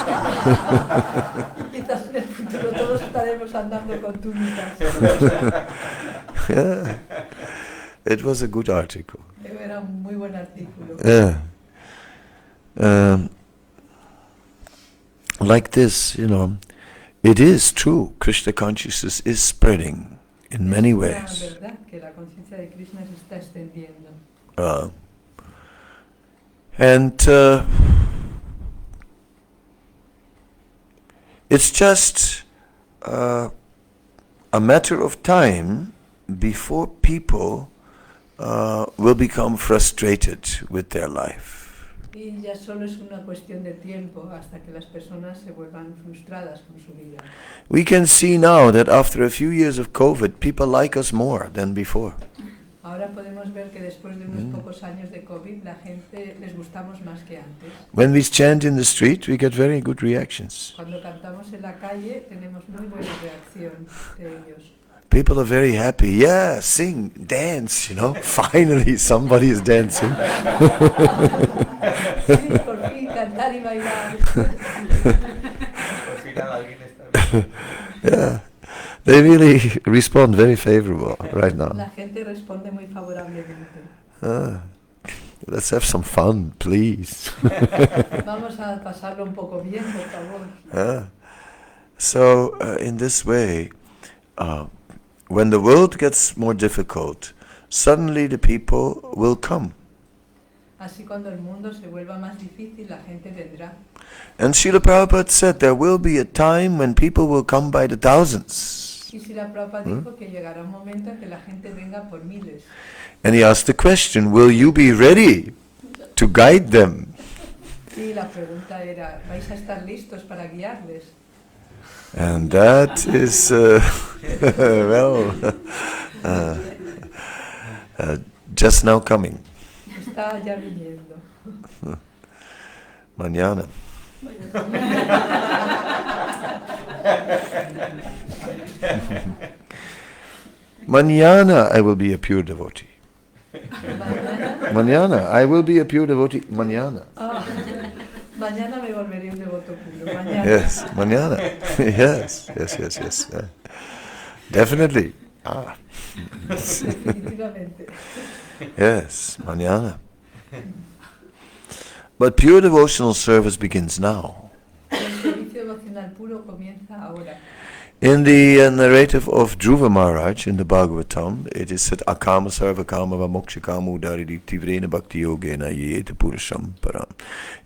Quizás en el futuro todos estaremos andando con túnicas. Yeah. It was a good article. Era un muy buen artículo. Yeah. Like this, it is true. Krishna consciousness is spreading in many ways. Es verdad que la conciencia de Krishna se está extendiendo. It's just a matter of time before people will become frustrated with their life. Y ya solo es una cuestión de tiempo hasta que las personas se vuelvan frustradas con su vida. We can see now that after a few years of COVID, people like us more than before. Ahora podemos ver que después de unos pocos años de COVID, la gente les gustamos más que antes. When we chant in the street, we get very good reactions. Cuando cantamos en la calle, tenemos muy buena reacción de ellos. People are very happy. Yeah, sing, dance, Finally, somebody is dancing. Sí, por fin, cantar y bailar. Yeah, they really respond very favorable right now. La gente responde muy favorablemente. Let's have some fun, please. Vamos a pasarlo un poco bien, por favor. So, in this way, when the world gets more difficult, suddenly the people will come. Así cuando el mundo se vuelva más difícil, la gente vendrá. And Srila Prabhupada said there will be a time when people will come by the thousands. Y Srila Prabhupada dijo que llegará un momento en que la gente venga por miles. And he asked the question, will you be ready to guide them? Y la pregunta era, ¿vais a estar listos para guiarles? And that is, just now coming. Está ya viniendo. Mañana. Mañana I will be a pure devotee. Mañana I will be a pure devotee. Mañana. Mañana me volveré un devoto puro. Mañana. Yes, mañana. Yes. Definitely. Definitivamente. Yes, mañana. But pure devotional service begins now. El servicio devocional puro comienza ahora. In the narrative of Dhruva Maharaj in the Bhagavatam, it is said, Akama sarva kama va moksha kama udaridi tivrena bhakti yogena yeta purasham param.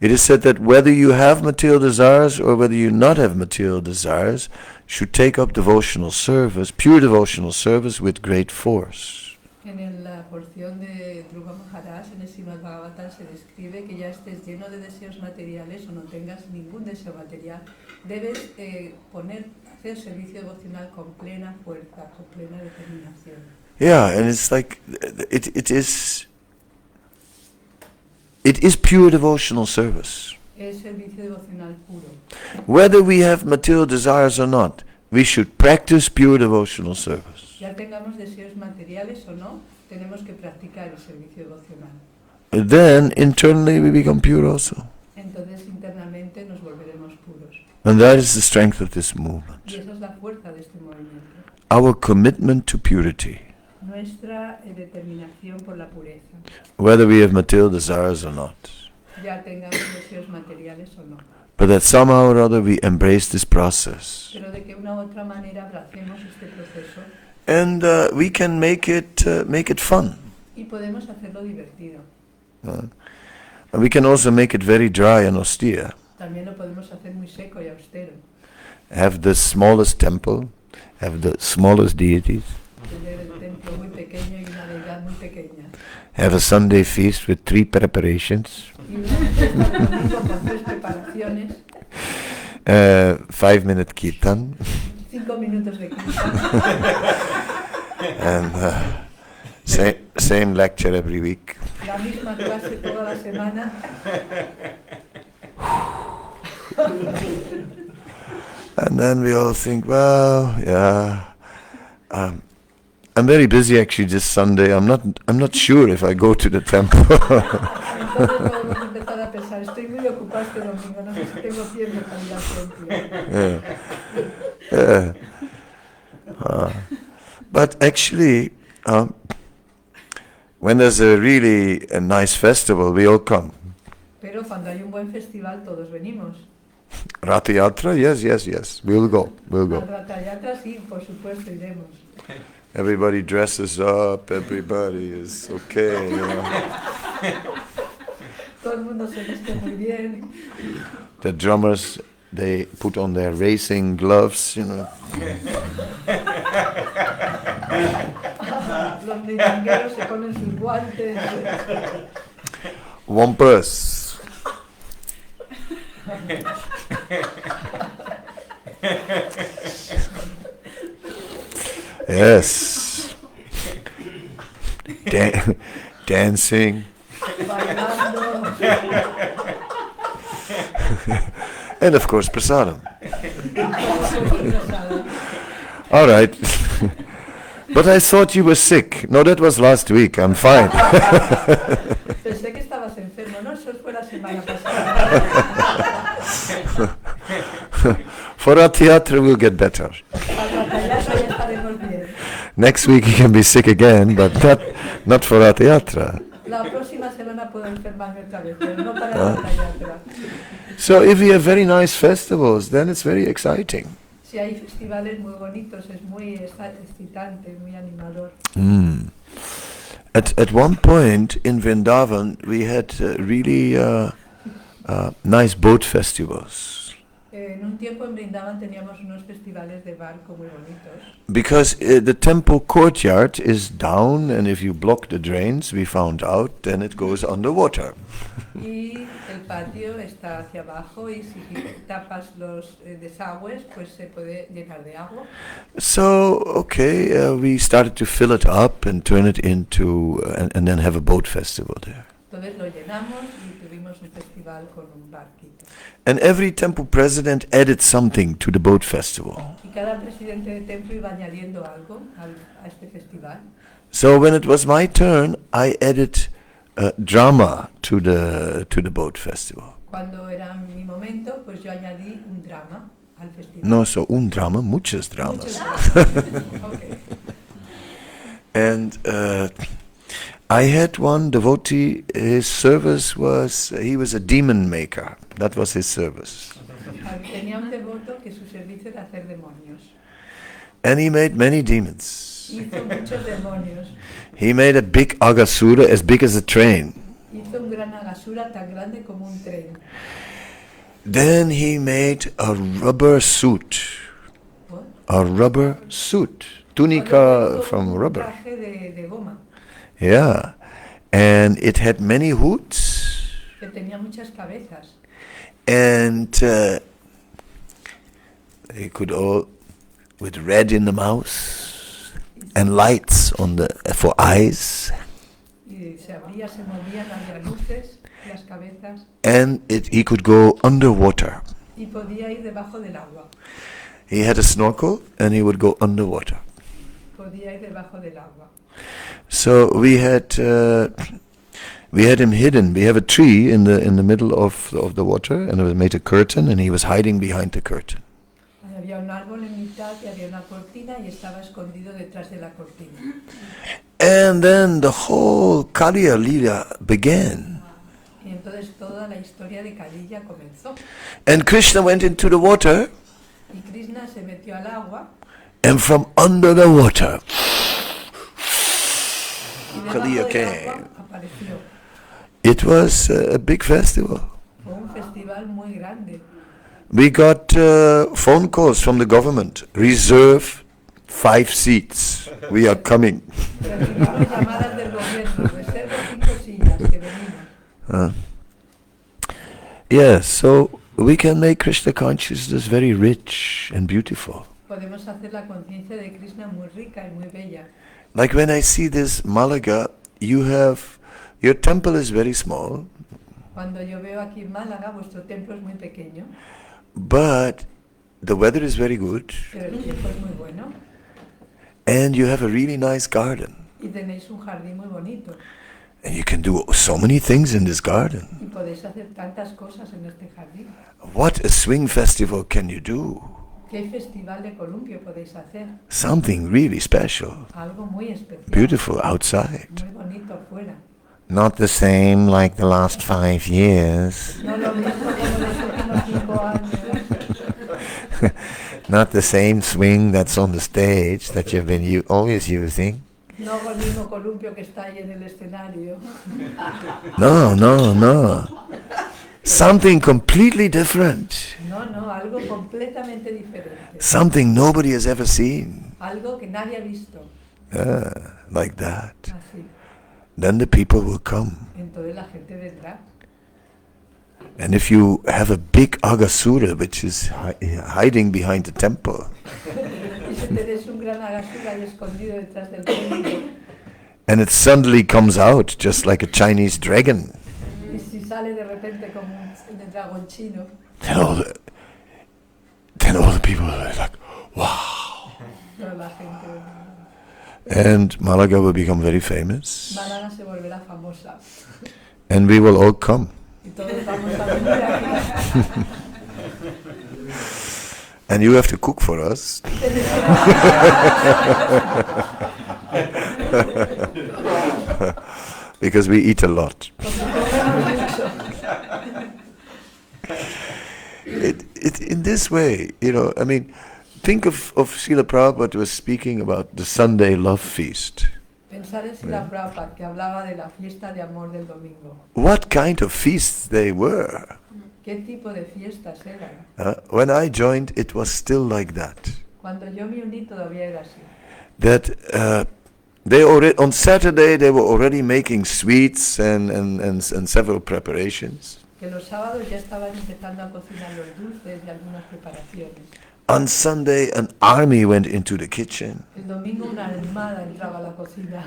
It is said that whether you have material desires or whether you not have material desires, should take up devotional service, pure devotional service with great force. En la porción de Dhruva Maharaj, en el Srimad Bhagavatam, se describe que ya estés lleno de deseos materiales o no tengas ningún deseo material, debes hacer servicio devocional con plena fuerza, con plena determinación. Yeah, and it's like it is pure devotional service. Es servicio devocional puro. Whether we have material desires or not, we should practice pure devotional service. Ya tengamos deseos materiales o no, tenemos que practicar el servicio devocional. Then internally we become pure also. Entonces internamente nos volveremos puros. And that is the strength of this movement. Y esa es la fuerza de este movimiento. Our commitment to purity, Nuestra determinación por la pureza, whether we have material desires or not. ya tengamos deseos materiales o no. But that somehow or other we embrace this process. Pero de que una u otra manera abracemos este proceso And we can make it fun. y podemos hacerlo divertido. And we can also make it very dry and austere. También lo podemos hacer muy seco y austero. Have the smallest temple, have the smallest deities, Tener el templo muy pequeño y una deidad muy pequeña. have a Sunday feast with 3 preparations, Y una fiesta de domingo con 3 preparaciones, 5-minute kirtan, 5 minutos de kirtan and same lecture every week. la misma clase toda la semana. And then we all think, well, yeah, I'm very busy actually this Sunday. I'm not sure if I go to the temple. Entonces podemos empezar a pensar, estoy muy ocupado este domingo, no sé si tengo tiempo para ir al templo. Yeah. But actually, when there's a nice festival, we all come. Pero cuando hay un buen festival todos venimos. Ratha Yatra, yes, we'll go. Al Ratha Yatra sí, por supuesto iremos. Everybody dresses up, everybody is okay, you know. Todo el mundo se viste muy bien. The drummers, they put on their racing gloves, you know. Los mirangueros se ponen sus guantes. Wampus. Yes. Dancing. Bailando. And of course, prasadam. All right. But I thought you were sick. No, that was last week. I'm fine. Pensé que estabas enfermo, no, eso fue la semana pasada. For our theatre, we'll get better. Next week you can be sick again, but not for our theatre. La próxima semana puedo enfermarme otra vez, pero no para la teatro. So if we have very nice festivals, then it's very exciting. Si hay festivales muy bonitos, es muy excitante, muy animador. At one point in Vrindavan, we had really nice boat festivals. En un tiempo en Vrindavan teníamos unos festivales de barco muy bonitos. Because the temple courtyard is down, and if you block the drains, we found out, then it goes underwater. Y el patio está hacia abajo y si tapas los desagües, pues se puede llenar de agua. So, okay, we started to fill it up and turn it into, and then have a boat festival there. Entonces lo llenamos y tuvimos un festival con un barquito. And every temple president added something to the boat festival. Y cada presidente de templo iba añadiendo algo a este festival. So when it was my turn, I added drama to the boat festival. Cuando era mi momento, pues yo añadí un drama al festival. No, so un drama, muchos dramas. Muchos dramas. Okay. And I had one devotee, his service was, he was a demon maker. That was his service. Tenía un devoto que su servicio era hacer demonios. And he made many demons. Hizo muchos demonios. He made a big agasura as big as a train. Hizo un gran agasura tan grande como un tren. Then he made a rubber suit. What? A rubber suit. Tunica from rubber. Un traje de goma. Yeah. And it had many hoods. Que tenía muchas cabezas. And they could all, with red in the mouth. and lights for eyes, Y se abría, se movían, había luces, las cabezas, and he could go underwater. y podía ir debajo del agua. He had a snorkel, and he would go underwater. Podía ir debajo del agua. So we had him hidden. We have a tree in the middle of the water, and it was made a curtain, and he was hiding behind the curtain. Había un árbol en mitad y había una cortina y estaba escondido detrás de la cortina. And then the whole Kaliya Leela began. Y entonces toda la historia de Kalila comenzó. And Krishna went into the water, Y Krishna se metió al agua and from under the water, y debajo Kalila del came. agua apareció. It was a big festival. Fue un festival muy grande. We got phone calls from the government. Reserve 5 seats. We are coming. Recibimos llamadas del gobierno, reserva 5 sillas que venimos. Yes, so we can make Krishna consciousness very rich and beautiful. Podemos hacer la conciencia de Krishna muy rica y muy bella. Like when I see this Malaga, your temple is very small, Cuando yo veo aquí en Málaga, vuestro templo es muy pequeño, but the weather is very good, pero el tiempo es muy bueno and you have a really nice garden. y tenéis un jardín muy bonito And you can do so many things in this garden. y podéis hacer tantas cosas en este jardín. What a swing festival can you do? ¿Qué festival de columpio podéis hacer? Something really special, Algo muy especial, beautiful outside. muy bonito fuera. Not the same like the last 5 years. No lo mismo como los últimos 5 años, Not the same swing that's on the stage that you've been always using. no con el mismo columpio que está ahí en el escenario. No. Something completely different. No, algo completamente diferente. Something nobody has ever seen. Algo que nadie ha visto. Like that. Así. Then the people will come. Entonces la gente vendrá. And if you have a big Agasura which is hiding behind the temple, Y si tenéis un gran agasura ahí escondido detrás del templo, and it suddenly comes out just like a Chinese dragon, y si sale de repente como un dragón chino, then all the people are like, wow. toda la gente, And Malaga will become very famous, Málaga se volverá famosa. and we will all come. Y todos vamos a venir aquí. And you have to cook for us. Because we eat a lot. In this way, I mean, think of Srila Prabhupada was speaking about the Sunday love feast. Pensar en Srila Prabhupada, que hablaba de la fiesta de amor del domingo. What kind of feasts they were. ¿Qué tipo de fiestas eran? When I joined, it was still like that. Cuando yo me uní todavía era así. That on Saturday they were already making sweets and several preparations. Que los sábados ya estaban empezando a cocinar los dulces y algunas preparaciones. On Sunday, an army went into the kitchen. El domingo una armada entraba a la cocina.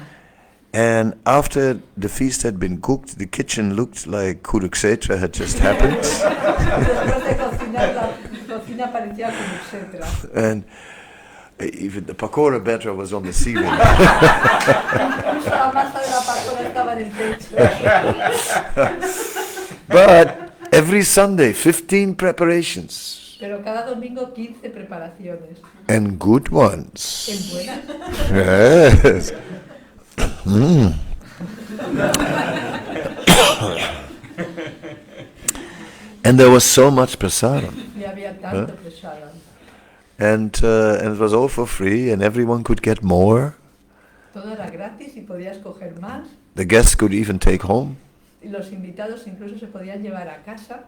And after the feast had been cooked, the kitchen looked like Kurukshetra had just happened. Después de cocinar, la cocina parecía como etcétera. And even the pakora batter was on the ceiling. La masa de la pakora estaba en el techo. But every Sunday, 15 preparations. Pero cada domingo 15 preparaciones. And good ones. En buenas. Yes. And there was so much prasadam. Y había tanto prasadam. And it was all for free, and everyone could get more. Todo era gratis y podías coger más. The guests could even take home. Y los invitados incluso se podían llevar a casa.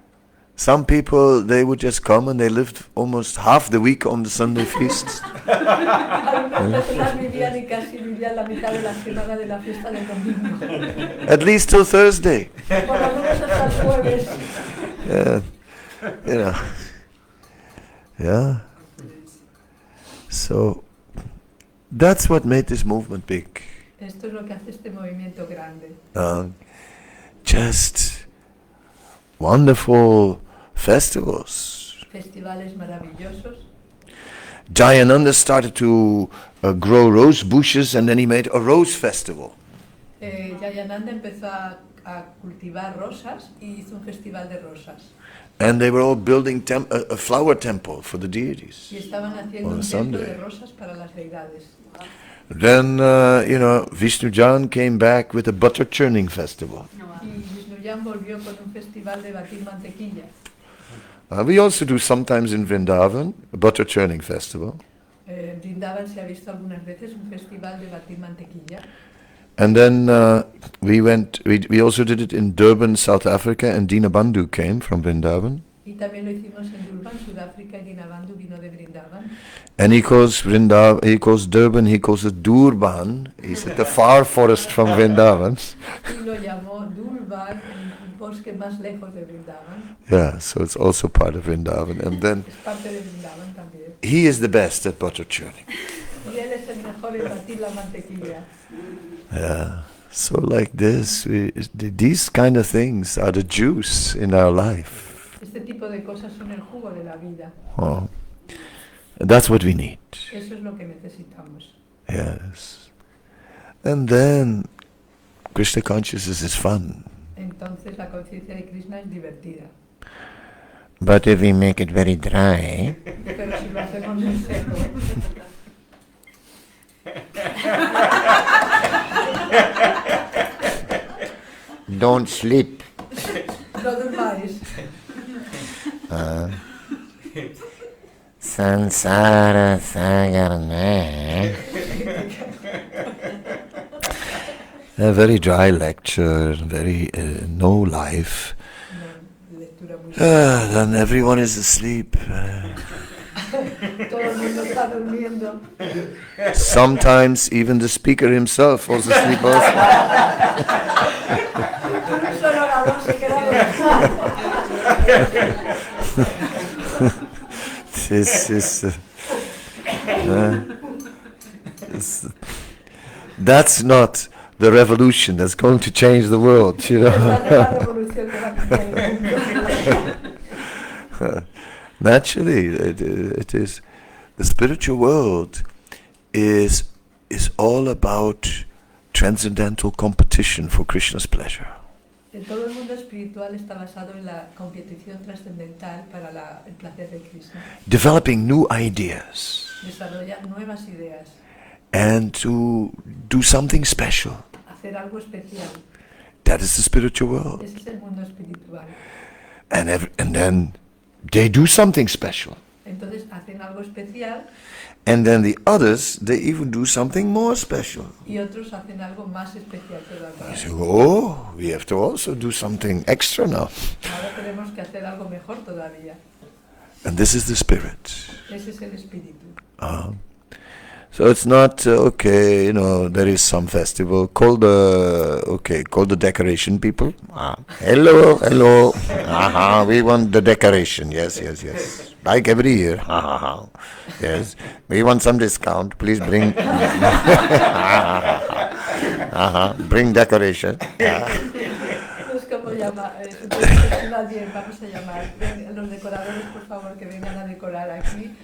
Some people, they would just come and they lived almost half the week on the Sunday feasts. Algunas personas vivían y casi vivían la mitad de la semana de la fiesta del domingo. At least till Thursday. Por lo menos hasta el jueves. Yeah. So That's what made this movement big. Esto es lo que hace este movimiento grande. Just wonderful festivals. Festivales maravillosos. Jayananda started to grow rose bushes, and then he made a rose festival. Jayananda empezó a cultivar rosas y hizo un festival de rosas. And they were all building a flower temple for the deities. Y estaban haciendo un templo de rosas para las deidades. Then, Vishnujan came back with a butter churning festival. Y Vishnujan volvió con un festival de batir mantequilla. We also do sometimes in Vrindavan, a butter churning festival. En Vrindavan se ha visto algunas veces un festival de batir mantequilla. And then we also did it in Durban, South Africa, and Dinabandhu came from Vrindavan. Y también lo hicimos en Durban, Sudáfrica, y Dinabandhu vino de Vrindavan. And he calls Durban, he calls it Durban. He's at the far forest from Vrindavan. Y lo llamó Durban, el bosque más lejos de Vrindavan. Yeah, so it's also part of Vrindavan. And then Es parte de Vrindavan también. he is the best at butter churning. Y él es el mejor en batir la mantequilla. Yeah. So like this, these kind of things are the juice in our life. Este tipo de cosas son el jugo de la vida. Oh. That's what we need. Eso es lo que necesitamos. Yes. And then Krishna consciousness is fun. Entonces la conciencia de Krishna es divertida. But if we make it very dry, Pero si lo hacemos muy seco, don't sleep. no durmáis. Sansara Sagarna. A very dry lecture, very no life. Then everyone is asleep. Todo el mundo está durmiendo. Sometimes even the speaker himself falls asleep also. Incluso el orador se queda dormido. This is that's not the revolution that's going to change the world, you know. Naturally, it is the spiritual world is all about transcendental competition for Krishna's pleasure. Todo el mundo espiritual está basado en la competición trascendental para el placer de Krishna. Developing new ideas Desarrollar nuevas ideas. and to do something special. Hacer algo especial. That is the spiritual world. Ese es el mundo espiritual. And then they do something special. Entonces hacen algo especial And then the others, they even do something more special. y otros hacen algo más especial todavía. You say, oh, we have to also do something extra now. Ahora tenemos que hacer algo mejor todavía. And this is the spirit. Ese es el espíritu. So it's not, okay, you know, there is some festival. Call the decoration people. Hello. We want the decoration. Yes. Like every year. Yes. We want some discount. Please bring, bring decoration. Es como nadie, vamos a llamar. Los decoradores, por favor, que vengan a decorar aquí.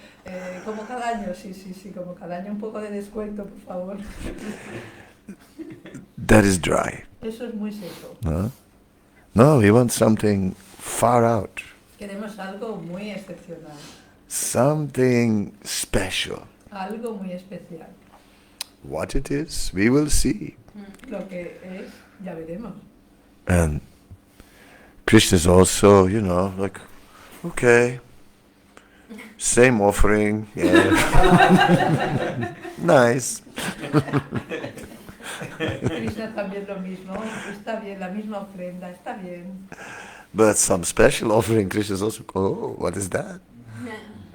Como cada año, sí, como cada año, un poco de descuento, por favor. That is dry. Eso es muy seco. No, we want something far out. Queremos algo muy excepcional. Something special. Algo muy especial. What it is, we will see. Lo que es, ya veremos. And Krishna is also, you know, like, okay, same offering, yeah. Nice. Krishna también lo mismo, está bien, la misma ofrenda, está bien. But some special offering, Krishna is also, oh, what is that?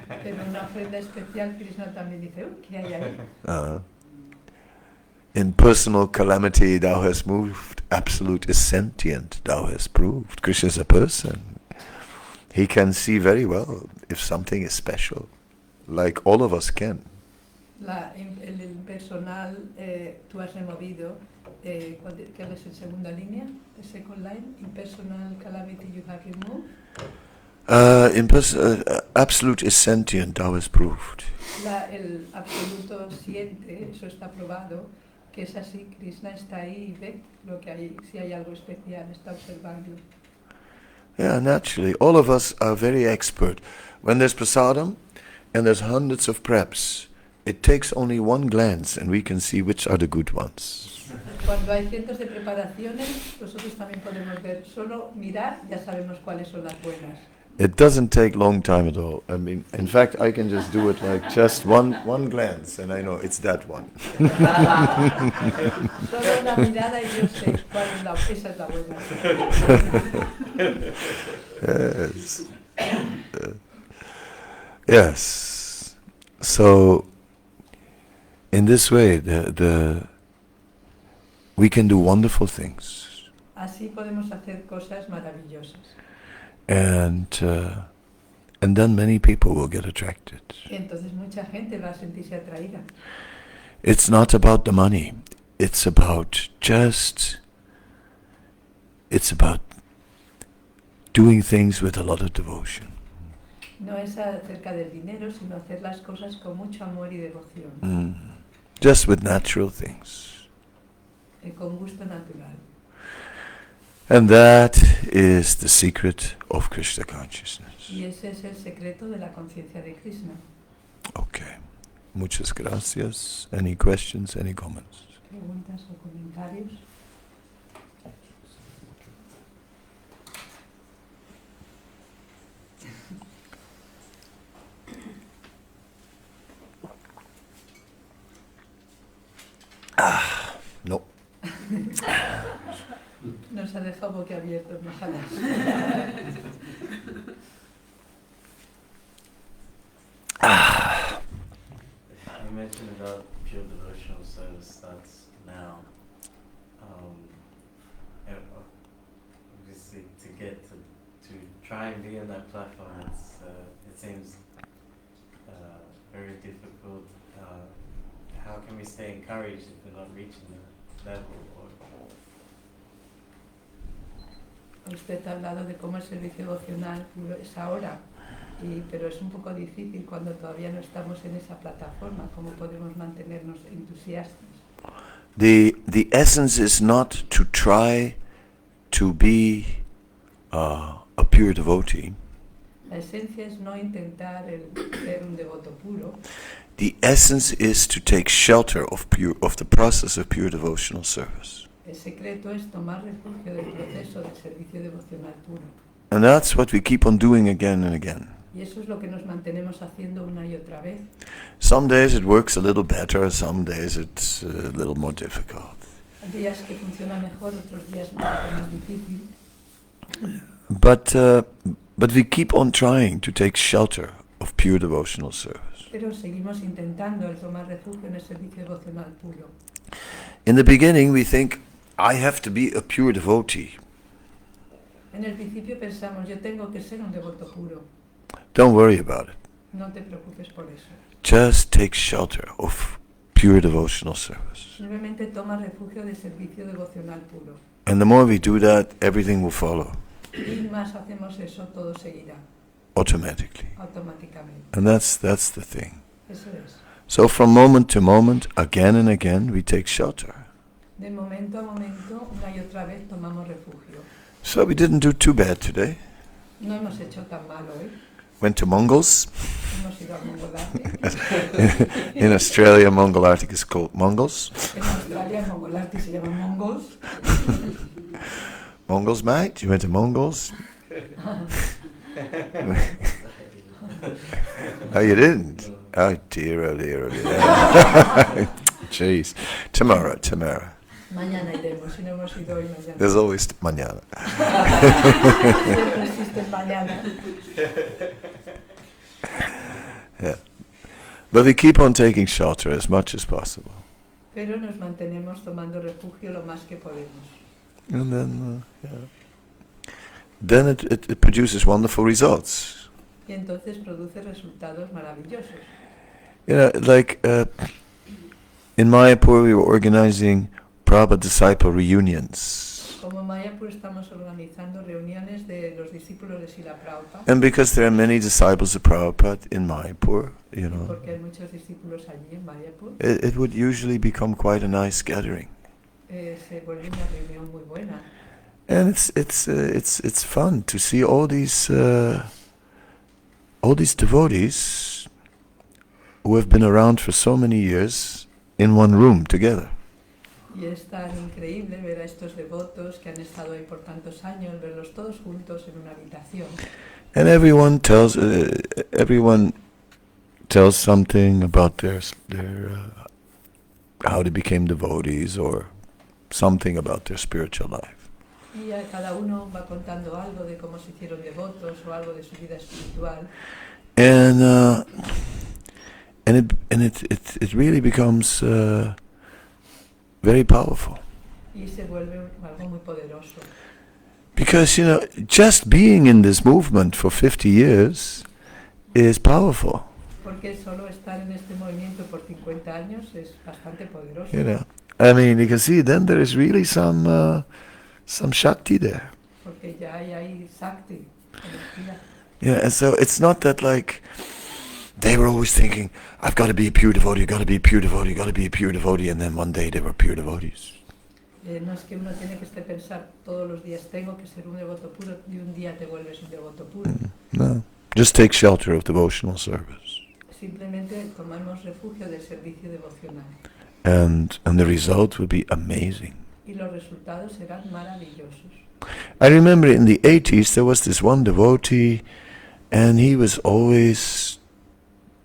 Pero una ofrenda especial, Krishna también dice, ¿qué hay ahí? In personal calamity, thou hast moved. Absolute is sentient, thou hast proved. Krishna is a person. He can see very well if something is special, like all of us can. El impersonal, tú has removido, ¿qué es en segunda línea? The second line, impersonal calamity you have removed. Absolute is sentient, thou is proved. El absoluto siente, eso está probado, que es así, Krishna está ahí y ve lo que hay, si hay algo especial, está observando. Yeah, naturally. All of us are very expert. When there's prasadam and there's hundreds of preps, it takes only one glance and we can see which are the good ones. Cuando hay cientos de preparaciones, nosotros también podemos ver, solo mirar, ya sabemos cuáles son las buenas. It doesn't take long time at all. I mean, in fact, I can just do it like just one glance and I know it's that one. Solo una mirada y yo sé cuál es esa es la buena. Yes. Yes. So, in this way, we can do wonderful things. Así podemos hacer cosas maravillosas. And then many people will get attracted. Y entonces mucha gente va a sentirse atraída. It's not about the money. It's about doing things with a lot of devotion. No es acerca del dinero, sino hacer las cosas con mucho amor y devoción. Just with natural things. Con gusto natural. And that is the secret of Krishna consciousness. Y ese es el secreto de la conciencia de Krishna. Okay. Muchas gracias. Any questions, any comments? ¿Preguntas o comentarios? No. Nos ha dejado boquiabiertos, Mahalas. You mentioned about pure devotional service starts now. Obviously, to get to try and be on that platform, it seems very difficult. How can we stay encouraged if we're not reaching the level? Usted ha hablado de cómo el servicio devocional es ahora, pero es un poco difícil cuando todavía no estamos en esa plataforma. ¿Cómo podemos mantenernos entusiastas? The essence is not to try to be a pure devotee. La esencia es no intentar ser un devoto puro. The essence is to take shelter of the process of pure devotional service. El secreto es tomar refugio del proceso del servicio devocional puro. And that's what we keep on doing again and again. Y eso es lo que nos mantenemos haciendo una y otra vez. Some days it works a little better, some days it's a little more difficult. Hay días que funciona mejor, otros días un poco más difícil. But we keep on trying to take shelter of pure devotional service. Pero seguimos intentando el tomar refugio en el servicio devocional puro. In the beginning we think, I have to be a pure devotee. En el principio pensamos, yo tengo que ser un devoto puro. Don't worry about it. No te preocupes por eso. Just take shelter of pure devotional service. Simplemente toma refugio del servicio devocional puro. And the more we do that, everything will follow. Y más hacemos eso, todo seguirá. Automatically. Automáticamente. And that's the thing. Eso es. So from moment to moment, again and again, we take shelter. De momento a momento, una y otra vez tomamos refugio. So we didn't do too bad today. No hemos hecho tan mal hoy. Went to Mongols. Hemos ido al Mongol Arctic. In Australia, Mongol Arctic is called Mongols. En Australia el Mongol Arctic se llama Mongols. Mongols, mate? You went to Mongols? Oh, you didn't? Oh dear, oh dear, oh dear. Jeez. Tomorrow. Mañana iremos, si no hemos ido hoy mañana. There's always mañana. Siempre existe el mañana. Yeah. But we keep on taking shelter as much as possible. Pero nos mantenemos tomando refugio lo más que podemos. And then it produces wonderful results. Y entonces produce resultados maravillosos. You know, like in Mayapur, we were organizing Prabhupada disciple reunions. Como en Mayapur estamos organizando reuniones de los discípulos de Srila Prabhupada. And because there are many disciples of Prabhupada in Mayapur, you know, Porque hay muchos discípulos allí en Mayapur. it would usually become quite a nice gathering. Se vuelve una reunión muy buena. And it's fun to see all these devotees who have been around for so many years in one room together. Y es tan increíble ver a estos devotos que han estado ahí por tantos años, verlos todos juntos en una habitación. And everyone tells something about their how they became devotees or something about their spiritual life. Y cada uno va contando algo de cómo se hicieron devotos o algo de su vida espiritual. And it really becomes very powerful. Y se vuelve algo muy poderoso. Because, you know, just being in this movement for 50 years is powerful. Porque solo estar en este movimiento por 50 años es bastante poderoso. You know, I mean, you can see then there is really some Shakti there. Porque ya hay Sakti, energía. Yeah, and so it's not that like they were always thinking, I've got to be a pure devotee, got to be a pure devotee, got to be a pure devotee, and then one day they were pure devotees. No es que uno tiene que pensar todos los días, tengo que ser un devoto puro, y un día te vuelves un devoto puro. No, just take shelter of devotional service. Simplemente tomamos refugio del servicio devocional. And the result will be amazing. Y los resultados serán maravillosos. I remember in the 80s there was this one devotee, and he was always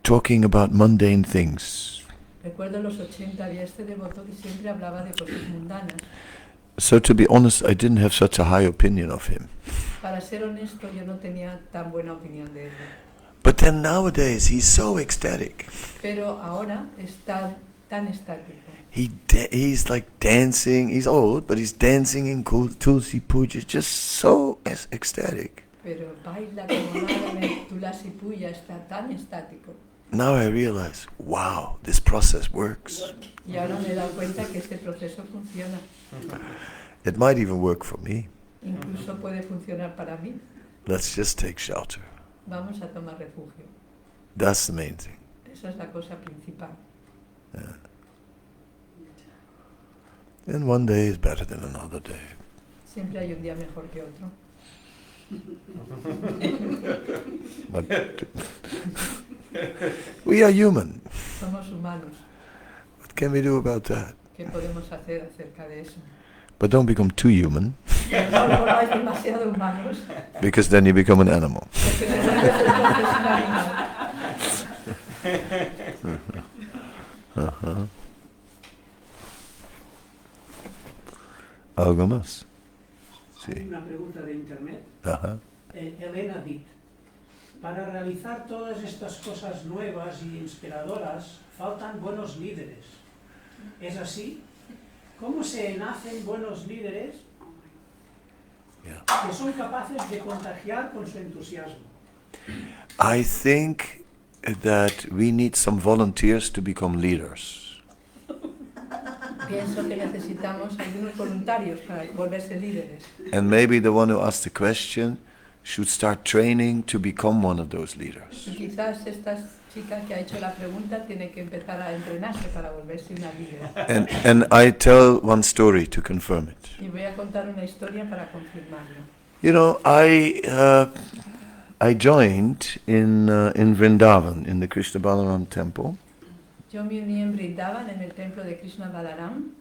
talking about mundane things. Recuerdo en los 80 había este devoto que siempre hablaba de cosas mundanas. So to be honest, I didn't have such a high opinion of him. Para ser honesto, yo no tenía tan buena opinión de él. But then nowadays he's so ecstatic. Pero ahora es tan estático. He's like dancing. He's old, but he's dancing in Tulsi Puja, just so ecstatic. Pero baila como nada en Tulsi Puja, está tan estático. Now I realize, wow, this process works. Y ahora me he dado cuenta que este proceso funciona. It might even work for me. Incluso puede funcionar para mí. Let's just take shelter. Vamos a tomar refugio. That's the main thing. Esa es la cosa principal. Yeah. And one day is better than another day. Siempre hay un día mejor que otro. But we are human. Somos humanos. What can we do about that? ¿Qué podemos hacer acerca de eso? But don't become too human, No volváis demasiado humanos. because then you become an animal. Porque te vuelves entonces un animal. ¿Algo más? Hay Sí. una pregunta de internet. Ajá. Elena dit, para realizar todas estas cosas nuevas y inspiradoras faltan buenos líderes. ¿Es así? ¿Cómo se nacen buenos líderes Yeah. que son capaces de contagiar con su entusiasmo? I think that we need some volunteers to become leaders. Pienso que necesitamos algunos voluntarios para volverse líderes. And maybe the one who asked the question should start training to become one of those leaders. Y quizás esta chica que ha hecho la pregunta tiene que empezar a entrenarse para volverse una líder. And I tell one story to confirm it. Y voy a contar una historia para confirmarlo. You know, I joined in Vrindavan, in the Krishna Balaram temple, Yo me uní en Vrindavan, en el templo de Krishna Balaram,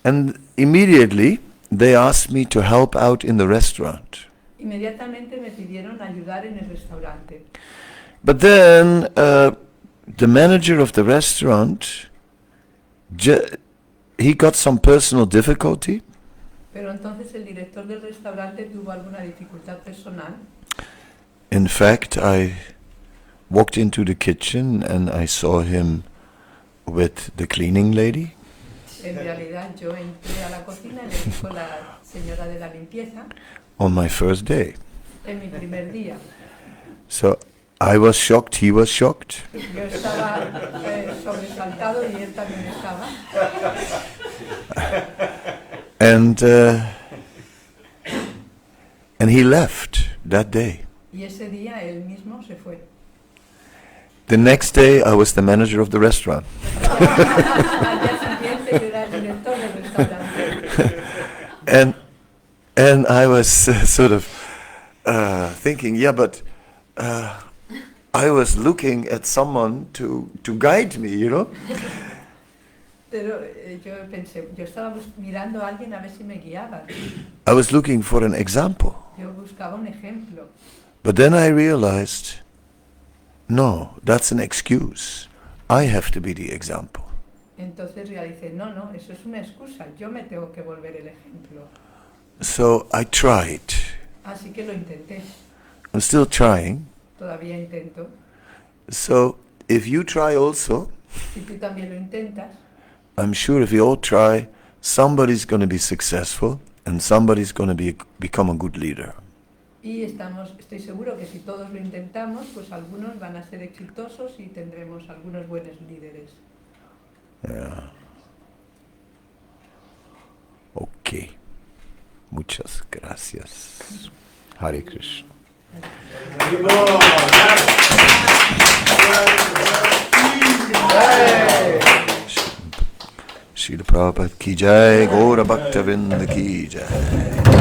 and immediately they asked me to help out in the restaurant. inmediatamente me pidieron ayudar en el restaurante. But then the manager of the restaurant, he got some personal difficulty, Pero entonces el director del restaurante tuvo alguna dificultad personal. In fact, I walked into the kitchen and I saw him with the cleaning lady. En realidad yo entré a la cocina y le dijo la señora de la limpieza On my first day. en mi primer día. So I was shocked, he was shocked. Yo estaba sobresaltado y él también estaba. And he left that day. Y ese día él mismo se fue. The next day I was the manager of the restaurant. Al día siguiente yo era el director del restaurante. And I was sort of thinking, yeah, but I was looking at someone to guide me, you know. Pero yo pensé, yo estaba mirando a alguien a ver si me guiaba. I was looking for an example. Yo buscaba un ejemplo. But then I realized, no, that's an excuse. I have to be the example. Entonces realicé, no, eso es una excusa. Yo me tengo que volver el ejemplo. So I tried. Así que lo intenté. I'm still trying. Todavía intento. So if you try also, Si tú también lo intentas, I'm sure if we all try, somebody's going to be successful and somebody's going to become a good leader. y estoy seguro que si todos lo intentamos, pues algunos van a ser exitosos y tendremos algunos buenos líderes. Yeah. Okay. Muchas gracias. Hare Krishna. Srila Prabhupada ki jai, Gaura Bhakta Vrinda ki jai.